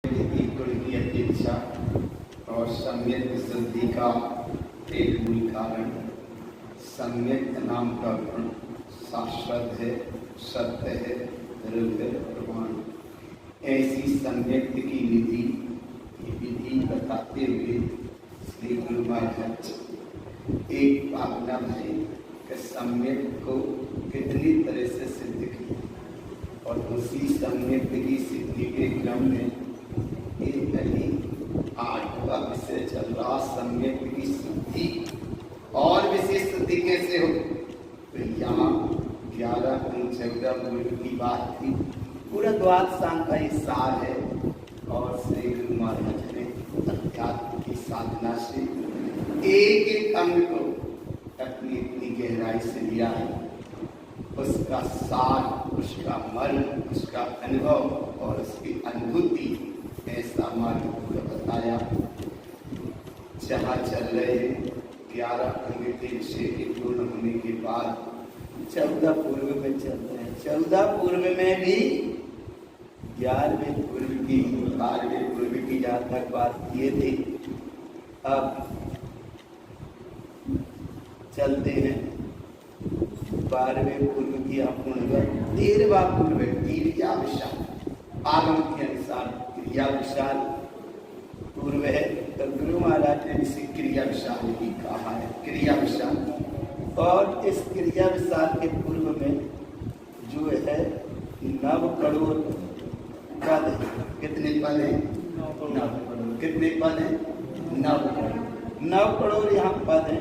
की गुण की अपेक्षा और सम्यक शुद्धि का एक मूल कारण सम्यक नाम का गुण शाश्वत है, सत्य है, दृढ़ है, प्रमाण। ऐसी सम्यक की विधि बताते हुए श्री गुरु महाराज एक भावना भाई कि सम्यक को कितनी तरह से सिद्ध किया और उसी सम्यक की सिद्धि के क्रम में एक कहीं 8वां विषय चल रहा सम्यक की सिद्धि और विशेष सिद्धि कैसे हो। तो यहाँ 11 अंक 14 मूल की बात थी। पूरा द्वादशांग का ये सार है और श्री गुरु महाराज ने अध्यात्म की साधना से एक एक अंग को अपनी इतनी गहराई से लिया है, उसका सार, उसका मर्म, उसका अनुभव और उसकी अनुभूति ऐसा मार्ग को बताया। जहाँ चल रहे 11 अंग के विषय के पूर्ण होने के बाद 14 पूर्व में चल रहे हैं। 14 पूर्व में भी 11वें पूर्व की 12वें पूर्व की जहाँ तक बात किए थे, अब चलते हैं 12वें पूर्व की अपूर्ण 13वां पूर्व क्रिया विशाल। आगम के अनुसार क्रिया विशाल पूर्व है, तो गुरु महाराज ने इसे क्रिया विशाल ही कहा है, क्रिया विशाल। और इस क्रिया विशाल के पूर्व में जो है 9 करोड़ पद है। कितने पद है? 9 करोड़। कितने पद है? 9 करोड़। 9 करोड़ यहाँ पद है।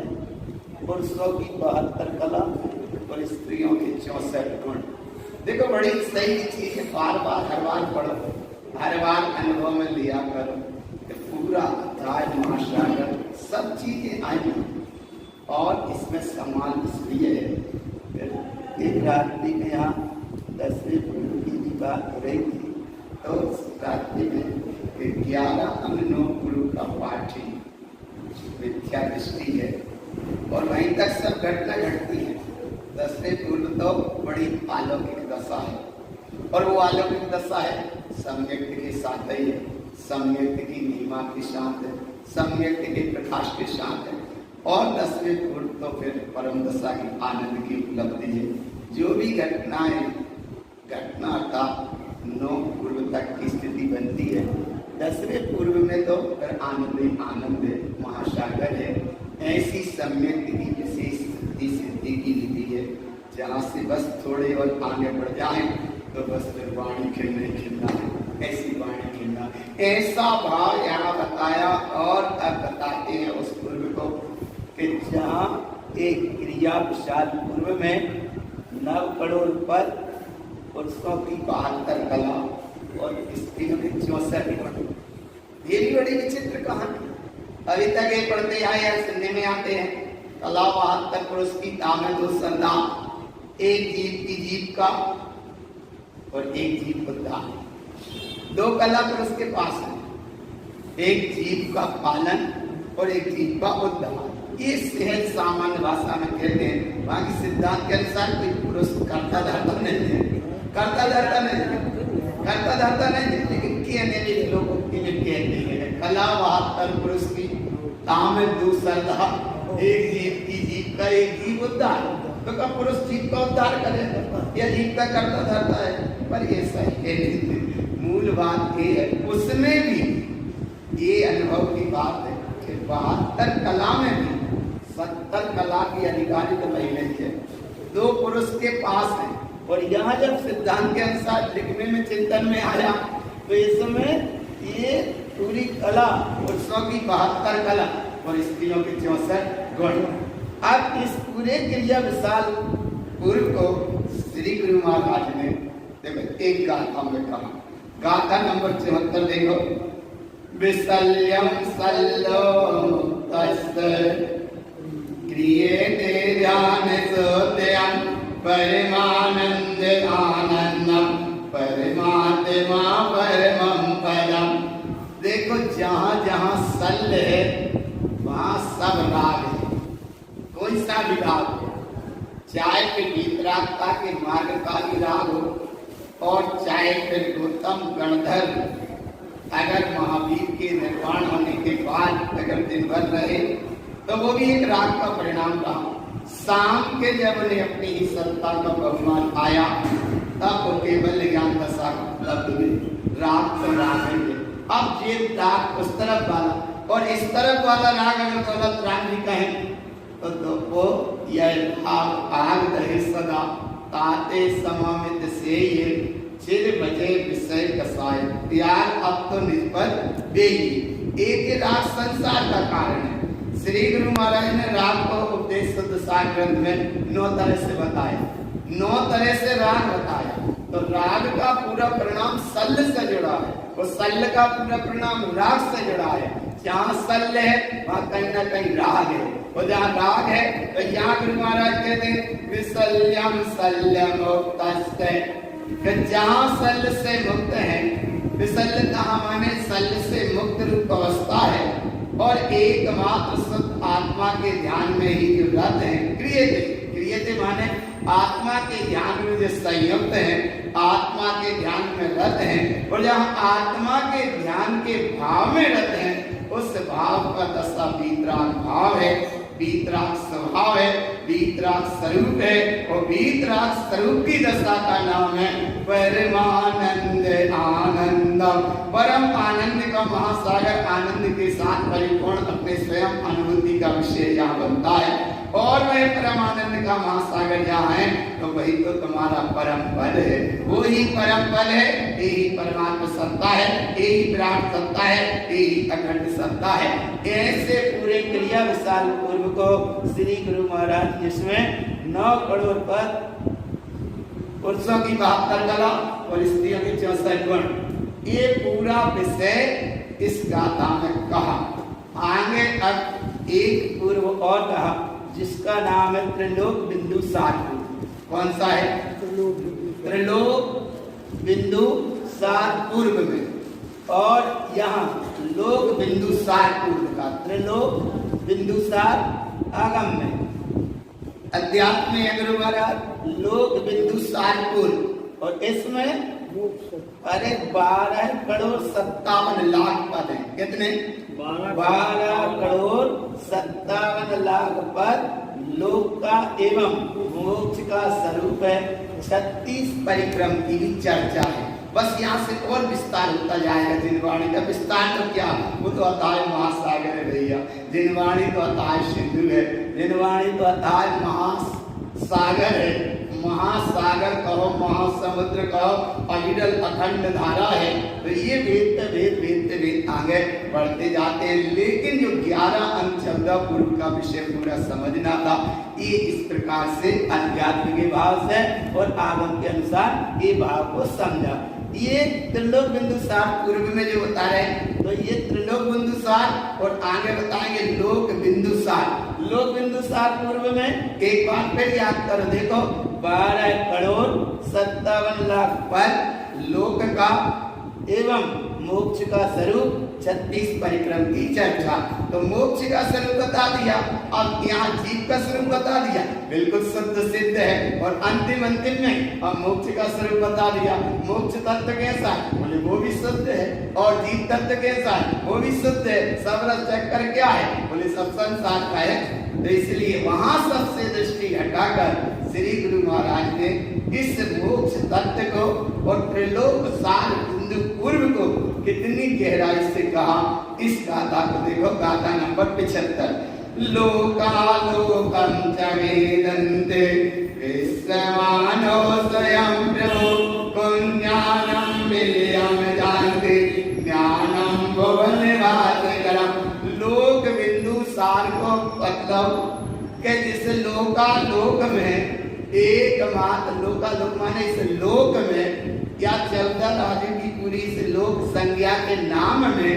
पुरुषों की 72 कला और स्त्रियों के 64 गुण। देखो बड़ी सही चीज है, बार बार हर बार पढ़ो, हर बार अनुभव में लिया करो। पूरा अध्याय महासागर सब चीजें आई और इसमें समान इसलिए है। एक रात्रि में यहाँ 10वें पूर्व की भी बात हो रही थी, तो रात्रि में 11 अंग 9 गुरु का पाठ ही मिथ्या दृष्टि है और वहीं तक सब घटना घटती है। 10वें पूर्व तो बड़ी अलौकिक दशा है और वो अलौकिक दशा है सम्यक के साथ ही है, सम्यक की महिमा के साथ है, सम्यक के प्रकाश के साथ है। और 10वें पूर्व तो फिर परम दशा की आनंद की उपलब्धि है। जो भी घटनाएं घटना का 9 पूर्व तक की स्थिति बनती है, 10वें पूर्व में तो फिर आनंद ही आनंद है, महासागर है। ऐसी सम्यक की विशेष सिद्धि की विधि है, जहाँ से बस थोड़े और आगे बढ़ जाए तो बस फिर वाणी खिलना है, ऐसी वाणी खिलना है। ऐसा भाव यहाँ बताया और अब बताते हैं उस पूर्व को कि जहाँ एक क्रिया विशाल पूर्व में 9 करोड़ पद, पुरुषों की 72 कला और स्त्रियों के 64 गुण। ये भी बड़ी विचित्र कहानी। अभी तक ये पढ़ते आए या सुनने में आते हैं, कला 72 पुरुष की ताकत और श्रद्धा, एक जीव की जीव का और एक जीव बुद्धा। 2 कला पुरुष के पास है, एक जीव का पालन और एक जीव का उद्धार। ये सहज सामान्य भाषा में कहते हैं। बाकी सिद्धांत के अनुसार कोई पुरुष करता धरता नहीं है, करता धरता नहीं है, करता धरता नहीं है, लेकिन कहने भी लोग कहते हैं कला 72 पुरुष की तामत दूसरा, एक जीव की जीव का एक जीव उद्धार। तो कब पुरुष जीव का उद्धार करे या जीव का करता धरता है, पर ये सही है। मूल बात ये है, उसमें भी ये अनुभव की बात है कि 72 कला में भी 70 कला की अधिकारी तो महिला है, 2 पुरुष के पास है। और यहाँ जब सिद्धांत के अनुसार लिखने में चिंतन में आया तो इसमें ये पूरी कला, पुरुषों की 72 कला और स्त्रियों के 64 गुण। अब इस पूरे क्रिया विशाल पूर्व को श्री गुरु महाराज ने देखो एक गाथा में कहा। गाथा नंबर 74 देखो। विशल्यम सल्लो तस्य क्रियेते ध्यान सोत्यान परमानंद आनंदम परमात्मा परमं पदम। देखो जहाँ जहाँ सल है वहाँ सब राग है, कोई सा भी राग हो, चाहे फिर गीतरागता के मार्ग का भी राग हो और चाहे फिर गौतम गणधर अगर महावीर के निर्वाण होने के बाद अगर दिन भर रहे तो वो भी एक राग का परिणाम रहा। शाम के जब उन्हें अपनी ही सत्ता का बहुमान आया तब वो केवल ज्ञान दशा उपलब्ध हुई। राग तो राग है, अब ये राग उस तरफ वाला और इस तरफ वाला राग अगर गलत राग भी कहें तो वो यह भाव आग दहे सदा ताते समामित से ये चिर बजे विषय कसाय प्यार अब तो निज पर बेई। एक राग संसार का कारण है। श्री गुरु महाराज ने राग को उपदेश शुद्ध सार ग्रंथ में 9 तरह से बताया, 9 तरह से राग बताया। तो राग का पूरा परिणाम सल्ल से जुड़ा है, वो सल्ल का पूरा परिणाम राग से जुड़ा है। जहाँ सल्ल है वहाँ कहीं ना कहीं राग है, और जहाँ राग है तो यहाँ गुरु महाराज कहते हैं विसल्यम सल्यम जहाँ सल्ल से मुक्त है, विसल्य कहाँ माने सल्ल से मुक्त रूप अवस्था है और एकमात्र शुद्ध आत्मा के ध्यान में ही जो रत है क्रियते माने आत्मा के ध्यान में जो संयुक्त है, आत्मा के ध्यान में रत है और जहाँ आत्मा के ध्यान के भाव में रत है उस भाव का दशा वीतराग भाव है, वीतराग स्वभाव है, वीतराग स्वरूप है और वीतराग स्वरूप की दशा का नाम है परमानंद आनंद। परम आनंद का महासागर आनंद के साथ परिपूर्ण अपने स्वयं अनुभूति का विषय यहाँ बनता है और वह परम आनंद का महासागर जहाँ है तो वही तो तुम्हारा परम पद है, वो ही परम पद है, यही परमात्मा सत्ता है, यही विराट सत्ता है, यही अखंड सत्ता है। ऐसे पूरे क्रिया विशाल पूर्व को श्री गुरु महाराज जिसमें 9 करोड़ पद, पुरुषों की 72 कला और स्त्रियों की 64 गुण, ये पूरा विषय इस गाथा में कहा। आगे अब एक पूर्व और कहा जिसका नाम है त्रिलोक बिंदु सार पूर्व। कौन सा है? त्रिलोक बिंदु सार पूर्व में और यहाँ लोक बिंदु सार पूर्व का त्रिलोक बिंदु सार आगम में अध्यात्म में गुरु महाराज लोक बिंदु सार पूर्व और इसमें अरे 12 करोड़ 57 लाख पद है। कितने? 12 करोड़ 57 लाख पद लोक का एवं मोक्ष का स्वरूप है। 36 परिक्रम की भी चर्चा है। बस यहाँ से और विस्तार होता जाएगा। जिनवाणी का विस्तार तो क्या, वो तो अथाह महासागर है भैया। जिनवाणी तो अथाह सिंधु है, जिनवाणी तो अथाह महासागर है। महासागर कहो, महासमुद्र कहो, अविरल अखंड धारा है। तो ये वेद आगे बढ़ते जाते हैं। लेकिन जो 11 अंक 14 पूर्व का विषय पूरा समझना था, ये इस प्रकार से अध्यात्म के भाव से और आगम के अनुसार ये भाव को समझा। ये त्रिलोक बिंदु सार पूर्व में जो बता रहे हैं तो ये त्रिलोक बिंदु सार और आगे बताएंगे लोक बिंदु सार। लोक बिंदु सार पूर्व में एक बार फिर याद करो, देखो 12 करोड़ 57 लाख पद लोक का एवं मोक्ष का स्वरूप 36 परिक्रम की चर्चा। तो मोक्ष का स्वरूप बता दिया, अब यहाँ जीव का स्वरूप बता दिया, बिल्कुल शुद्ध सिद्ध है। और अंतिम में अब मोक्ष का स्वरूप बता दिया। मोक्ष तत्व कैसा है? बोले वो भी शुद्ध है। और जीव तत्व कैसा है? वो भी शुद्ध है। सब रस चक्कर क्या है? बोले सब संसार का है। तो इसलिए वहां सबसे दृष्टि हटाकर श्री गुरु महाराज ने इस मोक्ष तत्व को और त्रिलोक सार बिंदु पूर्व को कितनी गहराई से कहा। इस गाथा को देखो, गाथा नंबर 75। लोकालोकं च वेदन्ते विश्वमानो स्वयं प्रभु पुण्यानं विलयं जानते ज्ञानं भुवनवासकरम्। लोक बिंदु सार को मतलब कि जिस लोकालोक में एकमात्र लोकालोक माने इस लोक में या 14 राज्यों की पूरी इस लोक संज्ञा के नाम में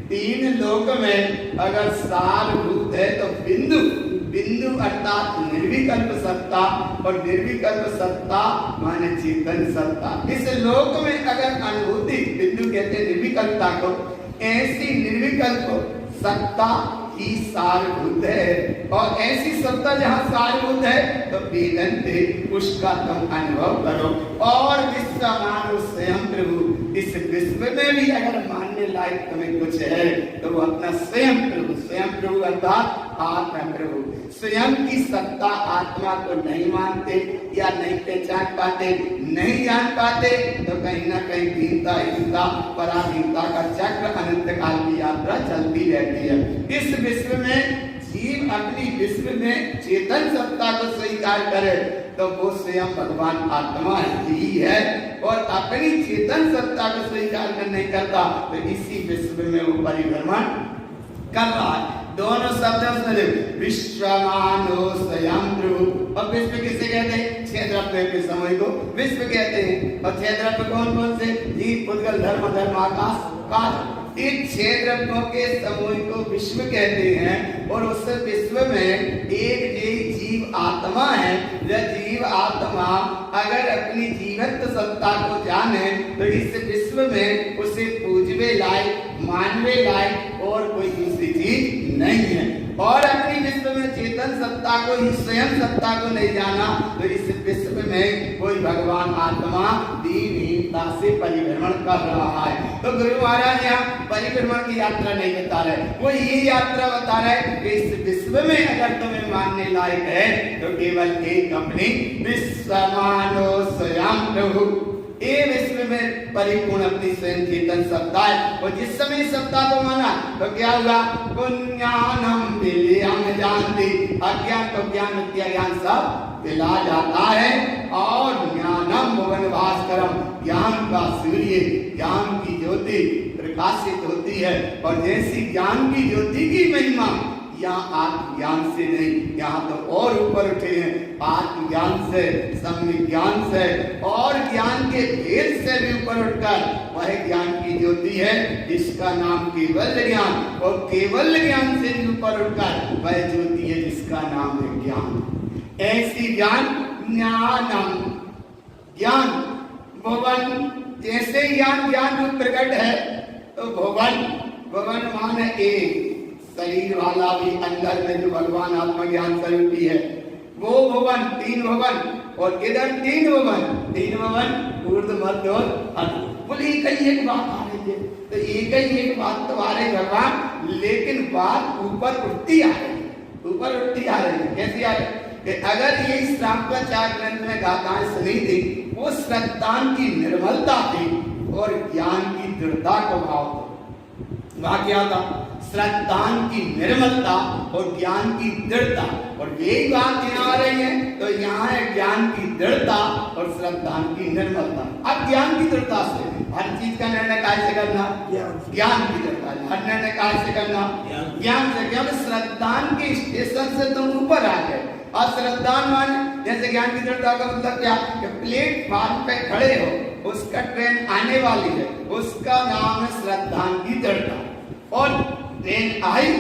3 लोक में अगर सारभूत है तो बिंदु बिंदु अर्थात निर्विकल्प सत्ता और निर्विकल्प सत्ता माने चेतन सत्ता। इस लोक में अगर अनुभूति बिंदु कहते हैं निर्विकल्पता को, ऐसी निर्विकल्प सत्ता ही सारभूत है। और ऐसी सत्ता जहाँ सारभूत है तो वेदन्ते उसका तुम अनुभव करो। और विश्वमानो स्वयं प्रभु, इस विश्व विश्व में भी अगर मानने लायक तुम्हें कुछ है तो वो अपना स्वयं प्रभु अर्थात आत्मा प्रभु, स्वयं की सत्ता आत्मा को नहीं मानते या नहीं पहचान पाते, नहीं जान पाते, तो कहीं ना कहीं दीनता पराधीनता का चक्र अनंत काल की यात्रा चलती रहती है। इस विश्व में जीव अपनी विश्व में चेतन सत्ता को स्वीकार करे तो वो स्वयं भगवान आत्मा ही है, और अपनी चेतन सत्ता को स्वीकार नहीं करता तो इसी विश्व में वो परिभ्रमण कर रहा है। दोनों शब्द विश्वमानो स्वयं प्रभु। और विश्व किसे कहते हैं? छह द्रव्य के समय को विश्व कहते हैं। और छह द्रव्य कौन कौन से? जीव, पुद्गल, धर्म, आकाश, काल। इन छह द्रव्यों के समूह को विश्व कहते हैं। और उस विश्व में एक जीव आत्मा है। यह जीव आत्मा अगर अपनी जीवत्व सत्ता को जाने तो इस विश्व में उसे पूजवे लायक, मानवे लायक और कोई दूसरी चीज नहीं है। और अपनी विश्व में चेतन सत्ता को ही, स्वयं सत्ता को नहीं जाना तो इस विश्व में कोई भगवान आत्मा दीनहीनता से परिभ्रमण कर रहा है। तो गुरु महाराज यहाँ परिभ्रमण की यात्रा नहीं बता रहे, वो ये यात्रा बता रहे कि इस विश्व में अगर तुम्हें मानने लायक है तो केवल एक अपनी विश्वमानो स्वयं प्रभु, ये विश्व में परिपूर्ण अपनी स्वयं चेतन सत्ता है। और जिस समय सत्ता को माना तो क्या हुआ? पुण्यानम विलयम जानती, अज्ञान को ज्ञान, ज्ञान सब दिला जाता है। और ज्ञानम भुवन भास्करम, ज्ञान का सूर्य, ज्ञान की ज्योति प्रकाशित होती है। और जैसी ज्ञान की ज्योति की महिमा यहाँ आत्मज्ञान से नहीं, यहाँ तो और ऊपर उठे हैं, आत्मज्ञान से, सम्यक ज्ञान से और ज्ञान के भेद से भी ऊपर उठकर वह ज्ञान की ज्योति है जिसका नाम केवल ज्ञान, और केवल ज्ञान से भी ऊपर उठकर वह ज्योति है जिसका नाम है ज्ञान। ऐसी ज्ञान, ज्ञानम, ज्ञान भुवन, जैसे ज्ञान रूप प्रकट है तो भुवन माने एक शरीर वाला भी अंदर में जो भगवान आत्मा ज्ञान स्वरूप है वो भुवन, तीन भुवन। और इधर तीन भुवन ऊर्ध्व, मध्य और अधो। बोले एक बात आ रही है तो एक बात तो आ रही भगवान, लेकिन बात ऊपर उठती आ रही है। कैसी आ रही? अगर ये श्राप का 4 ग्रंथ में गाथाएं सुनी थी, वो श्रद्धान की निर्मलता थी और ज्ञान की दृढ़ता का भाव था। वहां क्या था? श्रद्धान की निर्मलता और ज्ञान की दृढ़ता। और यही बात यहाँ आ रही है तो यहाँ है ज्ञान की दृढ़ता और श्रद्धान की निर्मलता। अब ज्ञान की दृढ़ता से हर चीज का निर्णय कैसे करना? ज्ञान की दृढ़ता। हर निर्णय कैसे करना? ज्ञान से। क्योंकि श्रद्धान के स्टेशन से तुम ऊपर आ गए। और श्रद्धान मान जैसे ज्ञान की दृढ़ता का मतलब क्या? कि प्लेटफॉर्म पे खड़े हो, उसका ट्रेन आने वाली है, उसका नाम है श्रद्धान की दृढ़ता। और ट्रेन आई,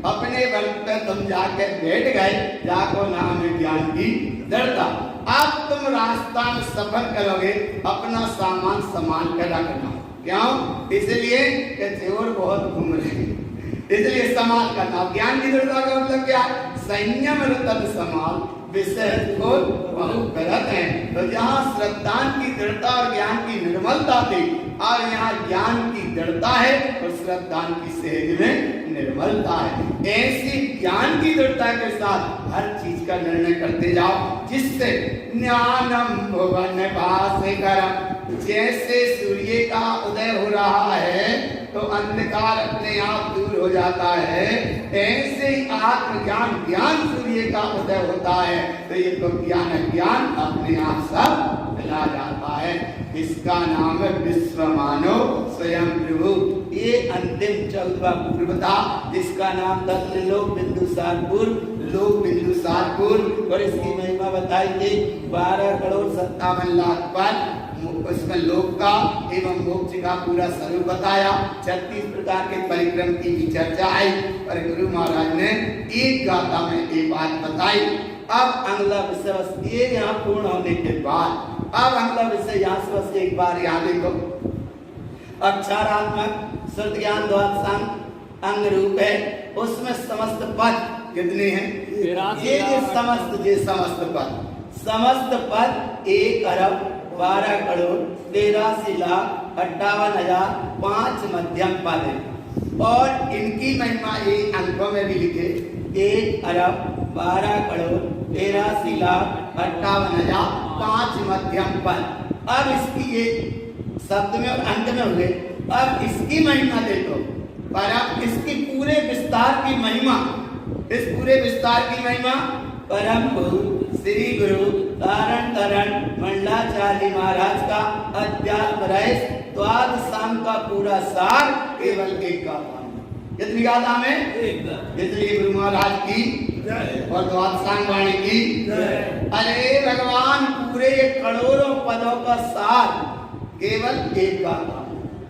अपने बल पे तुम जाकर बैठ गए, जाको नाम है ज्ञान की दृढ़ता। अब तुम रास्ता में सफर करोगे, अपना सामान संभाल कर रखना। क्यों? इसलिए कि चोर बहुत घूम रहे हैं, इसलिए संभाल करना। ज्ञान की दृढ़ता का मतलब क्या? संयम रतन संभाल, विषय को बहुत गलत है। तो जहाँ श्रद्धान की दृढ़ता और ज्ञान की निर्मलता थी, और यहाँ ज्ञान की दृढ़ता है और श्रद्धान की सहज में निर्मलता है। ऐसी ज्ञान की दृढ़ता के साथ हर चीज का निर्णय करते जाओ, जिससे ज्ञानम भुवन भास्करम, जैसे सूर्य का उदय हो रहा है तो अंधकार अपने आप दूर हो जाता है, ऐसे ही आत्मज्ञान, ज्ञान सूर्य का उदय होता है तो ये तो ज्ञान अपने आप सब मिला जाता है। इसका नाम है विश्वमानो स्वयं प्रभु। ये अंतिम 14वां पूर्व था, जिसका नाम था त्रिलोक बिंदुसारपुर, लोक बिंदुसारपुर। और इसकी महिमा बताई थी 12,57,00,000 पर। उसमें लोक का एवं मोक्ष का पूरा स्वरूप बताया। 36 प्रकार के परिक्रम की भी चर्चा आई, और गुरु महाराज ने एक गाथा में एक बात बताई। अब अगला विषय ये यहाँ पूर्ण होने के बाद अब अगला विषय यहाँ से बस एक बार याद देखो। अक्षरात्मक शुद्ध ज्ञान द्वादशांग अंग रूप है, उसमें समस्त पद कितने हैं? ये समस्त पद 1 अरब 12 करोड़ 83 लाख 58,005 मध्यम पद है और इनकी महिमा ये अंकों में भी लिखे 1,12,13,58,005 मध्यम पद। अब इसकी ये शब्द में और अंत में हुए। अब इसकी महिमा देखो, पर अब इसकी पूरे विस्तार की महिमा, इस पूरे विस्तार की महिमा परम पूज्य श्री गुरु तारण तरण मंडलाचार्य महाराज का अध्यात्म रहस्य द्वादशांग का पूरा सार केवल एक गाथा में। कितनी गाथा में? जितनी गुरु महाराज की और द्वादशांग वाणी की। अरे भगवान, पूरे करोड़ों पदों का सार केवल एक गाथा।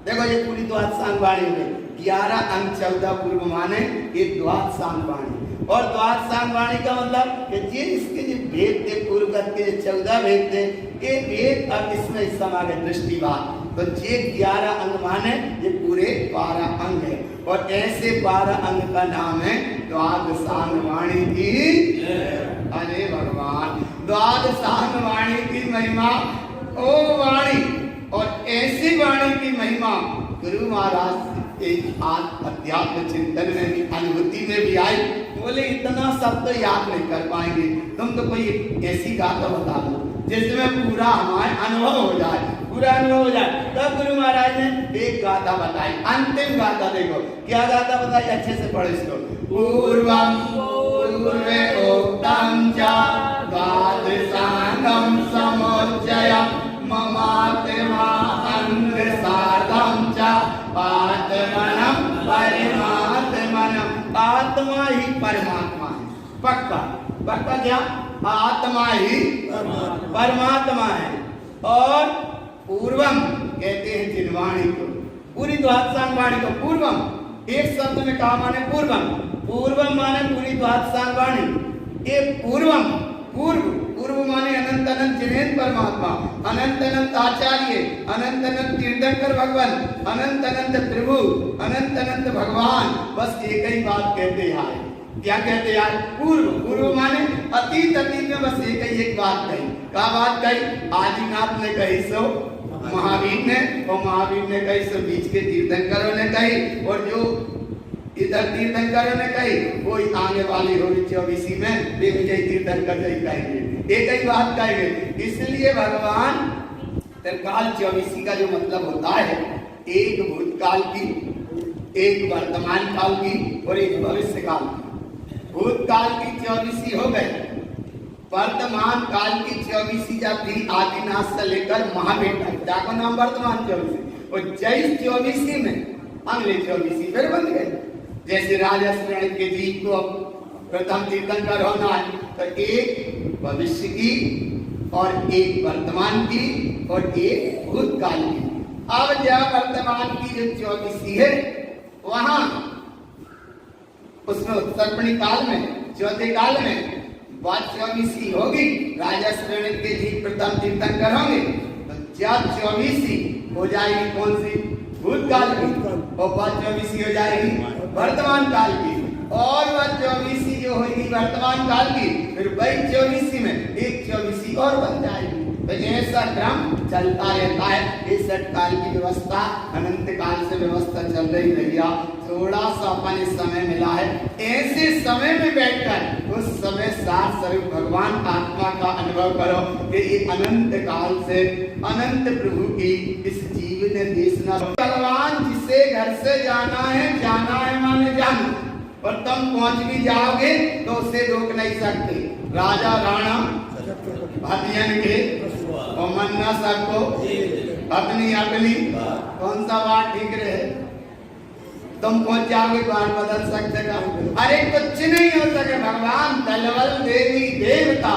देखो ये पूरी द्वादशांग वाणी में 11 अंग 14 पूर्व माने ये द्वादशांग वाणी। और द्वादशांग वाणी का मतलब कि जे इसके जो भेद थे पूर्व के 14 भेद थे, ये भेद अब इसमें समा गए दृष्टिवाद। तो जे 11 अंग माने ये पूरे 12 अंग है और ऐसे 12 अंग का नाम है द्वादशांग वाणी की। अरे भगवान, द्वादशांग वाणी की महिमा, ओ वाणी, और ऐसी वाणी की महिमा गुरु महाराज एक अध्यात्म चिंतन में भी, अनुभूति में भी आई। बोले इतना सब तो याद नहीं कर पाएंगे, तुम तो कोई ऐसी गाथा बता दो जिसमें पूरा हमारा अनुभव हो जाए, पूरा अनुभव हो जाए। तब गुरु महाराज ने एक गाथा बताई, अंतिम गाथा। देखो क्या गाथा बताई, अच्छे से पढ़ो इसको। पूर्वम पूर्वे उक्तम च द्वादशांगम समुच्चयम् ममात्मा अंग साधम च आत्मनम परमात्मनम। आत्मा ही परमात्मा है, पक्का पक्का। क्या? आत्मा ही परमात्मा है। और पूर्वम कहते हैं जिन वाणी को, पूरी द्वादशांग वाणी को पूर्वम एक शब्द में कहा माने पूर्वम। पूर्वम माने पूरी द्वादशांग वाणी। ये पूर्वम, पूर्व, पूर्व माने अनंत अनंत जिनेन्द्र परमात्मा, अनंत अनंत आचार्य, अनंत अनंत तीर्थंकर भगवान, अनंत अनंत प्रभु, अनंत अनंत भगवान। बस एक ही बात कहते हैं। क्या कहते हैं? पूर्व। पूर्व माने अतीत, अतीत में बस एक बात कही। क्या बात कही? आदिनाथ ने कही सो महावीर ने, और महावीर ने कही सो बीच के तीर्थंकरों ने कही, और जो इधर तीर्थंकरों ने कही वो आने वाली होगी 24 में विजय तीर्थंकर कहेंगे, एक ही बात कहेंगे। इसलिए भगवान त्रिकाल 24 का जो मतलब होता है, एक भूतकाल की, एक वर्तमान काल की और एक भविष्य काल की। भूतकाल की 24 हो गए, वर्तमान काल की 24 जाती आदिनाथ से लेकर महावीर तक, जाको नाम वर्तमान 24, और जैस 24 में अगले 24 फिर बन गए। जैसे राजा श्रेणी के जीव को प्रथम तीर्थंकर होना है, तो एक भविष्य की और एक वर्तमान की और एक भूतकाल की। अब जब वर्तमान की जो 24 है, वहां उसमें उत्तरपणी काल में, चौथे काल में बात 24 होगी, राजा श्रेणी के जीव प्रथम तीर्थंकर होंगे। तो जब 24 हो जाएगी कौन सी? भूतकाल की, और बात 24 हो जाएगी वर्तमान काल की, और वह 24 जो होगी वर्तमान काल की, फिर वही 24 में एक 24 और बन जाएगी। तो ऐसा क्रम चलता रहता है। इस काल की व्यवस्था अनंत काल से व्यवस्था चल रही भैया। थोड़ा सा अपन समय मिला है, ऐसे समय में बैठकर उस समय सार स्वरूप भगवान आत्मा का अनुभव करो कि ये अनंत काल से अनंत प्रभु की इस जीवन ने देशना। भगवान जिसे घर से जाना है माने जानो, और तुम पहुंच भी जाओगे तो उसे रोक नहीं सकते। राजा राणा भातियन के और मन्ना सबको अपनी अपनी, कौन सा बात ठीक रहे? तुम पहुंच जाओगे, बात बदल सकते का? अरे कुछ नहीं हो सके। भगवान दलवल देवी देवता,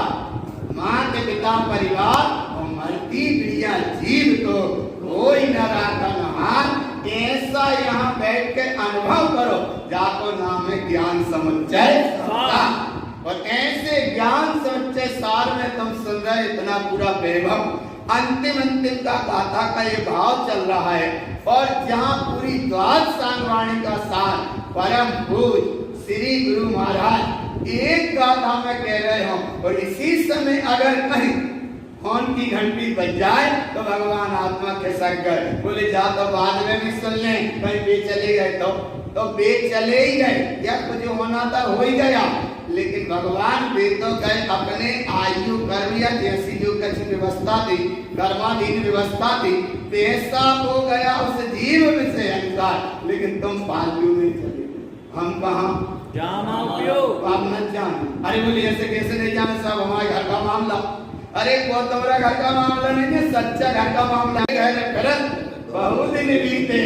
माँ के पिता परिवार और मरती प्रिया जीव को कोई न राखा नहार। ऐसा यहाँ बैठ के अनुभव करो, जाको नाम है ज्ञान समुच्चय सार। और ऐसे ज्ञान समुच्चय सार में तुम सुन रहे इतना पूरा वैभव, अंतिम का गाथा का ये भाव चल रहा है। और जहाँ पूरी द्वादशांग वाणी का सार परम पूज्य श्री गुरु महाराज एक गाथा में कह रहे हो, और इसी समय अगर कहीं फोन की घंटी बज जाए तो भगवान आत्मा के सर गए, बोले जा तो बाद में भी सुन ले, कहीं बे चले गए तो बे चले ही गए, या कुछ होना था हो ही गया। लेकिन भगवान बे तो गए अपने आयु कर्म या जैसी जो कुछ व्यवस्था थी, कर्माधीन व्यवस्था थी, पैसा हो गया उस जीव से अनुसार, लेकिन तुम पालू में चले, हम कहाँ आप न जान। अरे बोले ऐसे कैसे नहीं जाने, सब हमारे घर का मामला। अरे वो तुम्हारा घर का मामला नहीं है, सच्चा घर का मामला है। गलत बहुत दिन बीते,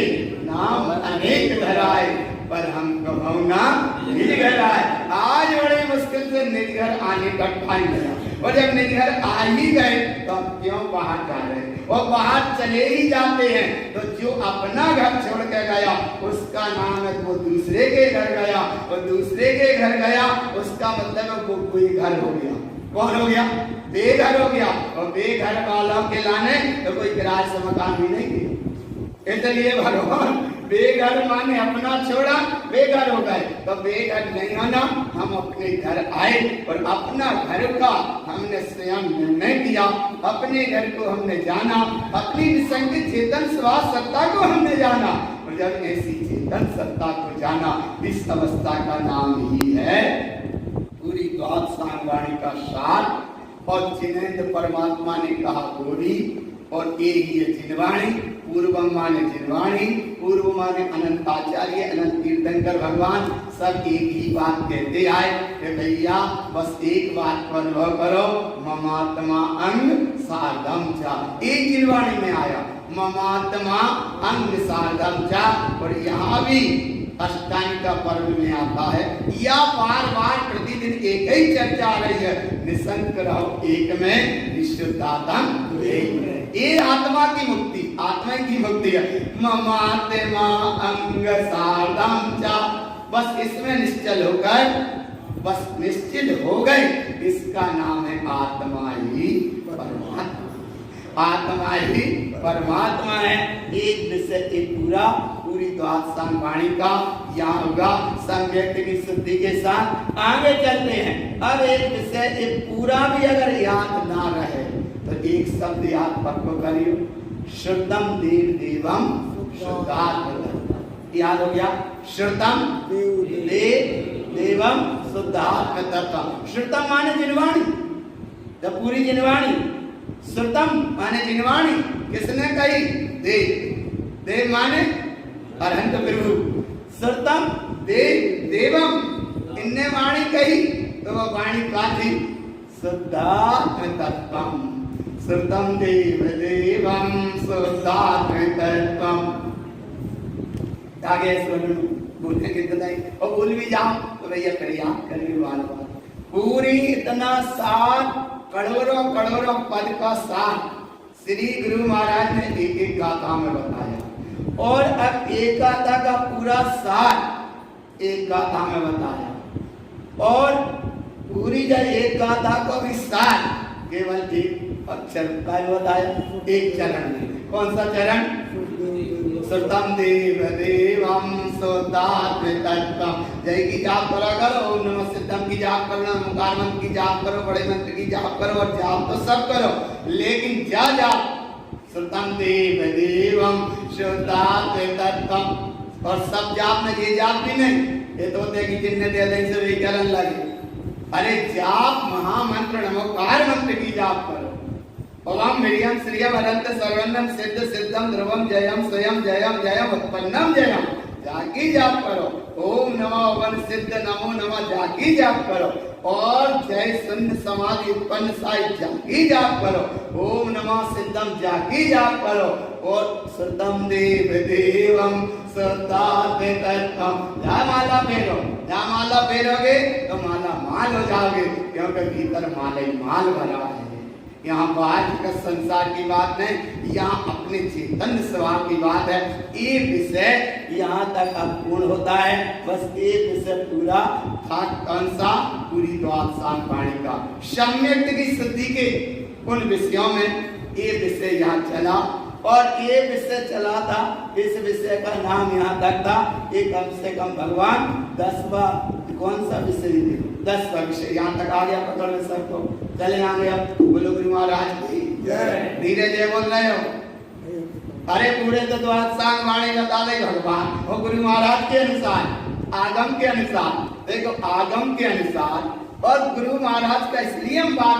नाम अनेक धराए, पर हम कभू ना निज घर आए। आज बड़ी मुश्किल से निज घर आने का टाइम मिला, और जब निज घर आ ही गए तो हम क्यों बाहर जा रहे, और बाहर चले ही जाते हैं तो जो अपना घर छोड़ के गया उसका नाम है वो दूसरे के घर गया, और दूसरे के घर गया उसका मतलब वो कोई घर हो गया। कौन हो गया? बेघर हो गया। और बेघर वालों के लाने तो कोई किराए से मकान भी नहीं दिया। इसलिए भगवान बेघर माने अपना छोड़ा, बेघर हो गए, तो बेघर नहीं होना, हम अपने घर आए और अपना घर का हमने स्वयं निर्णय किया, अपने घर को हमने जाना, अपनी निसंग चेतन स्वास्थ्य सत्ता को हमने जाना। और जब ऐसी चेतन सत्ता को जाना, इस अवस्था का नाम ही है पूरी द्वादश वाणी का सार। और जिनेन्द्र परमात्मा ने कहा गोरी, और ये ही है जिनवाणी। पूर्वम माने जिनवाणी, पूर्व माने अनंताचार्य, अनंत तीर्थंकर भगवान, सब एक ही बात कहते आए कि भैया बस एक बात पर अनुभव करो, ममात्मा अंग सार्धम चा। एक जिनवाणी में आया ममात्मा अंग सार्धम चा, और यहाँ भी अष्टांग का पर्व में आता है, या बार बार प्रतिदिन एक ही चर्चा आ रही है, निसंक रहो एक में, निश्चितात्म एक में। ये आत्मा की मुक्ति, आत्मा की मुक्ति है। ममात्मा अंग सार्धम चा, बस इसमें निश्चल होकर, बस निश्चिल हो गए, इसका नाम है आत्मा ही परमात्मा। आत्मा ही परमात्मा है। एक विषय एक पूरी द्वादश वाणी का यहाँ होगा, सम्यक की शुद्धि के साथ आगे चलते हैं। अब एक विषय एक पूरा भी अगर याद ना रहे तो एक शब्द याद पक्को करियो, श्रुतम देव देवम शुद्धात्म। याद हो गया? श्रुतम देव देवम शुद्धात्म तत्व। श्रुतम माने जिनवाणी, जब पूरी जिनवाणी। श्रुतम माने जिनवाणी, किसने कही? देव। देव माने अरहंत प्रभु। श्रुतम देव देवम, इनने वाणी कही तो वह वाणी का थी शुद्धात्म तत्वम। श्रुतम देव देवम शुद्धात्म तत्वम। आगे सुनो, बोलने की बताई और बोल भी जाओ तो भैया प्रयास करिए वाला। पूरी इतना सार करोड़ों करोड़ों पद का सार श्री गुरु महाराज ने एक एक गाथा में बताया, और अब एक गाथा का पूरा सार एक गाथा में बताया, और पूरी जब एक गाथा को भी सार केवल एक अक्षर का बताया, एक चरण में। कौन सा चरण? श्रुतम देव देवम शुद्धात्म तत्वम। जय की जाप करो, ओम नमः सिद्धम की जाप करो, ओंकार मंत्र की जाप करो, बड़े मंत्र की जाप करो, और जाप तो सब करो, लेकिन जा जाप श्रुतम देव देवम शुद्धात्म तत्वम। और सब जाप में ये जाप भी नहीं, ये तो होते कि जिनने दे दे से वही करन लगे। अरे जाप महामंत्र नमोकार मंत्र की जाप करो। ओम मिरियम श्रियम अनंत सर्वन्नम सिद्ध सिद्धम ध्रुवम जयम स्वयं जयम जयम उत्पन्नम जयम, जाकी जाप करो। ओम नमः वन सिद्ध नमो नमः, जाकी जाप करो। और जय शून्य समाधि उत्पन्न साई, जाकी जाप करो। ओम नमः सिद्धम, जाकी जाप करो। और श्रुतम देव देवम शुद्धात्म तत्वम। या माला फेरो, या माला फेरोगे तो माला माल हो जाओगे, क्योंकि भीतर माला ही माल भरा है। यहाँ बाहर का संसार की बात नहीं, यहाँ अपने चैतन्य स्वभाव की बात है। ये विषय यहाँ तक अब पूर्ण होता है। बस एक विषय पूरा था, कौन सा? पूरी द्वादश वाणी का सम्यक की शुद्धि के उन विषयों में ये विषय यहाँ चला, और ये विषय चला था। इस विषय का नाम यहाँ तक था, ये कम से कम भगवान 10वां कौन सा विषय थे? 10वां विषय यहाँ तक आ गया, पकड़ में सबको। चले आगे अब बोलो गुरु महाराज की धीरे से बोल रहे हो। अरे पूरे तो सांग वाणी बता दे भगवान और गुरु महाराज के अनुसार, आगम के अनुसार। देखो आगम के अनुसार और गुरु महाराज का इसलिए हम बार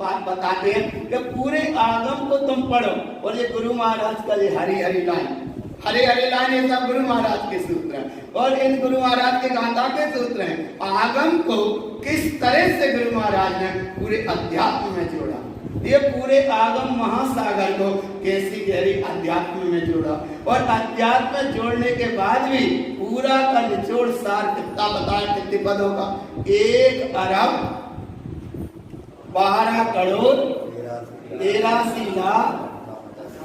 बार बताते हैं कि पूरे आगम को तुम पढ़ो। और ये गुरु महाराज का ये हरी हरी लाइन ये सब गुरु महाराज के सूत्र हैं और इन गुरु महाराज के गाथा के सूत्र हैं। आगम को किस तरह से गुरु महाराज ने पूरे अध्यात्म में जोड़ा, ये पूरे आगम महासागर को कैसी गहरी अध्यात्म में जोड़ा। और अध्यात्म में जोड़ने के बाद भी पूरा का निचोड़ सार कितना बताया, कितने पदों का? 1 अरब 12 करोड़ 83 लाख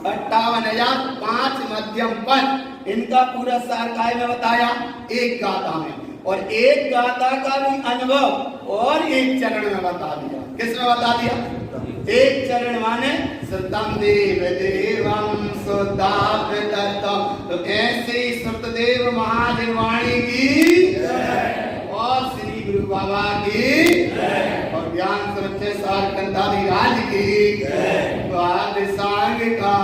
58,005 मध्यम पद। इनका पूरा सार काय में बताया? एक गाथा में। और एक गाथा का भी अनुभव और एक चरण में बता दिया। किस में बता दिया? एक चरण माने सतम देव देवम सुदाप्तम। तो ऐसे सतदेव महादेवाणी की और श्री गुरु बाबा की और ज्ञान समुच्चय सार कंदाधिराज की। तो आज सांग का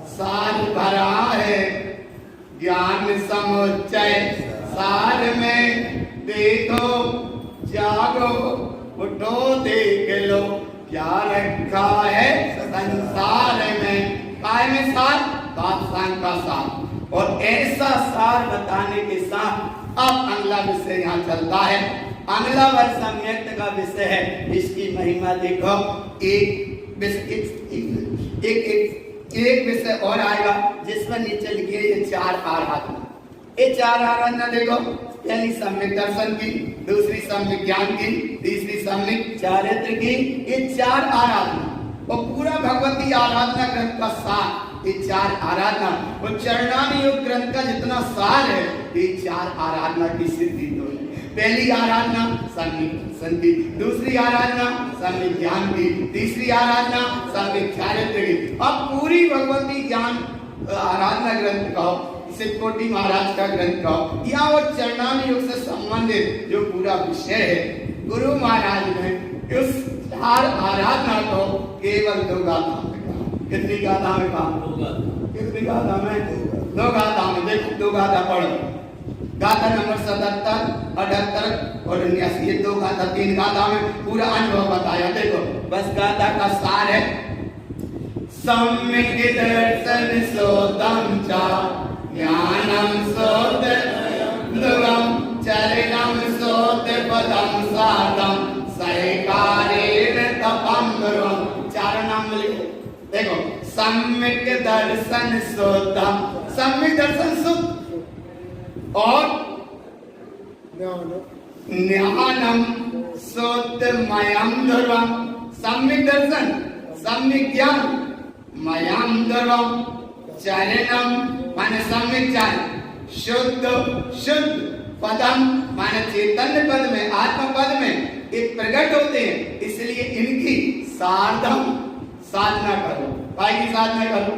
सार भरा है ज्ञान समुच्चय सार में। देखो जागो उठो देख लो क्या रखा है संसार में। काय में सार? बात सांग का सार। और ऐसा सार बताने के साथ अब अगला विषय यहाँ चलता है। अगला वर्ष सम्यक्त का विषय है, इसकी महिमा देखो। एक विषय और आएगा जिसमें नीचे लिखिए ये 4 आराधना। ये 4 आराधना देखो, पहली सम्यक दर्शन की, दूसरी सम्यक ज्ञान की, तीसरी सम्यक चारित्र की। ये 4 आराधना और पूरा भगवती आराधना ग्रंथ का सार ये 4 आराधना और चरणानी योग ग्रंथ का जितना सार है ये 4 आराधना की सिद्धि तो है। पहली आराधना सम्यक दर्शन की, दूसरी आराधना सम्यक ज्ञान की, तीसरी आराधना सम्यक चारित्र की। अब पूरी भगवती ज्ञान आराधना ग्रंथ का शिवकोटि महाराज का ग्रंथ का या वो चरणानी योग से संबंधित जो पूरा विषय है, गुरु महाराज ने उस 4 आराधना को केवल 2 गाथा में कहा। कितनी गाथा में कहा? कितनी गाथा में? 2 गाथा में। देखो 2 गाथा पढ़ो। गाथा नंबर 77, 78 और 79। ये 2 गाथा, 3 गाथा में पूरा अनुभव बताया। देखो बस गाथा का सार है। सम्यक दर्शन सोतम चा ज्ञानम सोत ध्रुवम चरणम सोत पदम साधम सहकारेण तपम ध्रुवम। 4 नाम लिखे। देखो सम्यक दर्शन सोतम, सम्यक दर्शन सुख और ज्ञानम सोतमयम ध्रुवम। सम्यक दर्शन, सम्यक ज्ञान, मयम ध्रुवम, चरणम माने सम्यक ज्ञान, शुद्ध पदम माने चैतन्य पद में, आत्म पद में ये प्रकट होते हैं। इसलिए इनकी साधम साधना करो। भाई की साधना करो।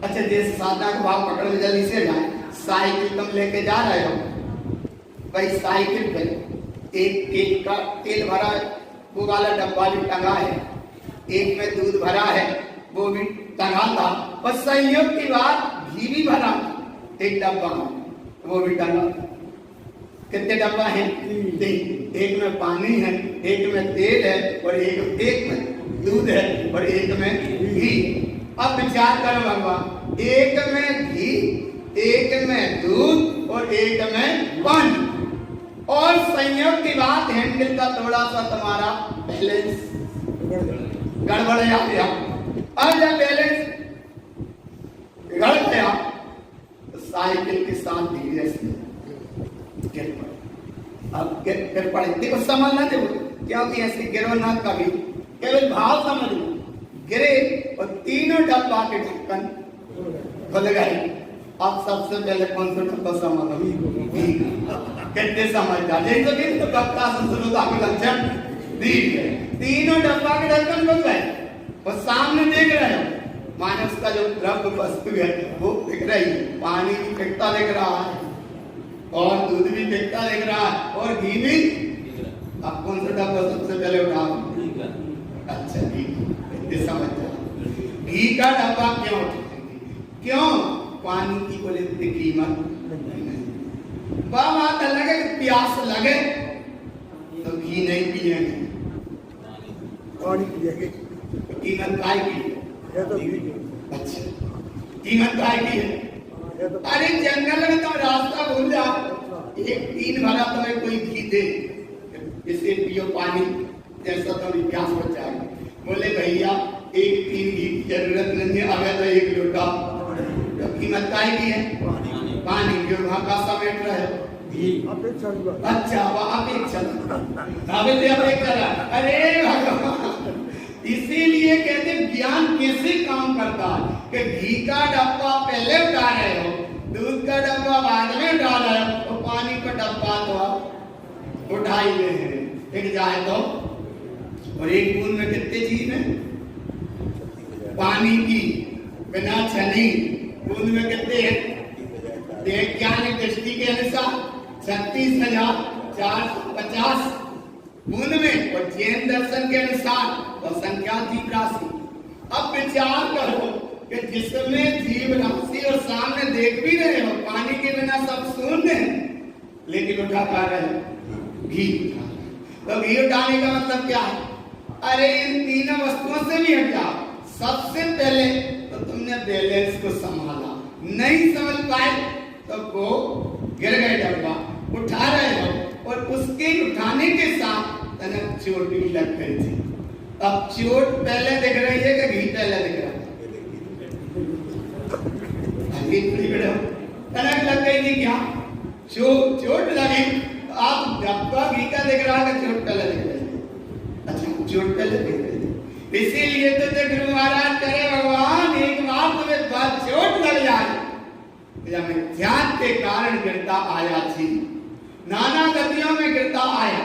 अच्छा जैसे साधना का भाव पकड़ ले जल्दी से जाए। साइकिल तुम लेके जा रहे हो, भाई साइकिल पे एक का तेल भरा वो वाला डब्बा भी टंगा है, एक में दूध भरा है वो भी टंगा था, और संयोग की बात घी भी भरा एक डब्बा वो भी टंगा। कितने डब्बा है? 3। एक में पानी है, एक में तेल है और एक में दूध है और एक में घी। अब विचार करो भगवान, एक में घी, एक में दूध और एक में पानी। और संयोग की बात हैंडल का थोड़ा सा तुम्हारा बैलेंस गड़बड़ गया। और जब बैलेंस बिगड़ गया तो साइकिल के साथ धीरे से गिर पड़े। अब गिर पड़े, देखो समझना देखो, क्योंकि ऐसे गिरो ना कभी, केवल भाव समझ लो। गिरे और तीनों डब्बा के ढक्कन खुल गए। अब सबसे पहले कौन सा डब्बा समझ लो? कितने समझदार जैसे भी तो कप्ता संस्कृता के लक्षण दिख गए। तीनों डब्बा के ढक्कन खुल गए और सामने देख रहे हो, माने उसका जो द्रव्य वस्तु है वो दिख रही है। पानी भी फेंकता दिख रहा है और दूध भी फेंकता दिख रहा है और घी भी। अब कौन सा डब्बा सबसे पहले उठाओ? अच्छा ठीक है, समझ घी का डब्बा क्यों उठाएंगे? क्यों? पानी की बोले कीमत नहीं। बात अलग है, प्यास लगे तो घी नहीं पिएंगे, पानी पिएंगे। कीमत काय की है? अच्छा, कीमत काय की है? अरे जंगल में तो रास्ता भूल जाओ, एक तीन भरा तुम्हें कोई घी दे, इसे पियो पानी, जैसा तुम्हारी प्यास बुझ जाएगी। बोले भैया एक तीन घी की जरूरत नहीं है, अगर तो एक लोटा। तो कीमत काय की है? पानी जो वहां का समेट रहे अच्छा वहां पे चला, अरे भगवान, इसीलिए कहते ज्ञान कैसे काम करता है कि घी का डब्बा पहले उठा रहे हो, दूध का डब्बा बाद में उठा रहे हो, तो पानी का डब्बा तो उठा ही ले एक जाए तो। और एक बूंद में कितने चीज है? पानी की बिना छनी बूंद में कितने हैं? वैज्ञानिक दृष्टि के अनुसार 36,450 बूंद में, और जैन दर्शन के अनुसार वह संख्या जीव राशि। अब विचार करो कि जिसमें जीव राशि और सामने देख भी रहे हो, पानी के बिना सब शून्य है, लेकिन उठा पा रहे हो घी उठा। तो घी उठाने का मतलब क्या है? अरे इन तीनों वस्तुओं से भी हट जाओ। सबसे पहले तो तुमने बैलेंस को संभाला, नहीं समझ पाए तो वो गिर गए डब्बा, उठा रहे हो, और उसके उठाने के साथ तनक चोट भी लग गई थी। अब चोट पहले दिख रही है कि घी पहले दिख रहा है? तनक लग गई थी क्या? चोट लगी। आप डब्बा घी का दिख रहा है कि चोट पहले दिख रही है? अच्छा, चोट पहले दिख रही है। इसीलिए तो गुरु महाराज करे भगवान एक बार तुम्हें बहुत चोट लग जाए, ध्यान के कारण गिरता आया थी, नाना गतियों में गिरता आया,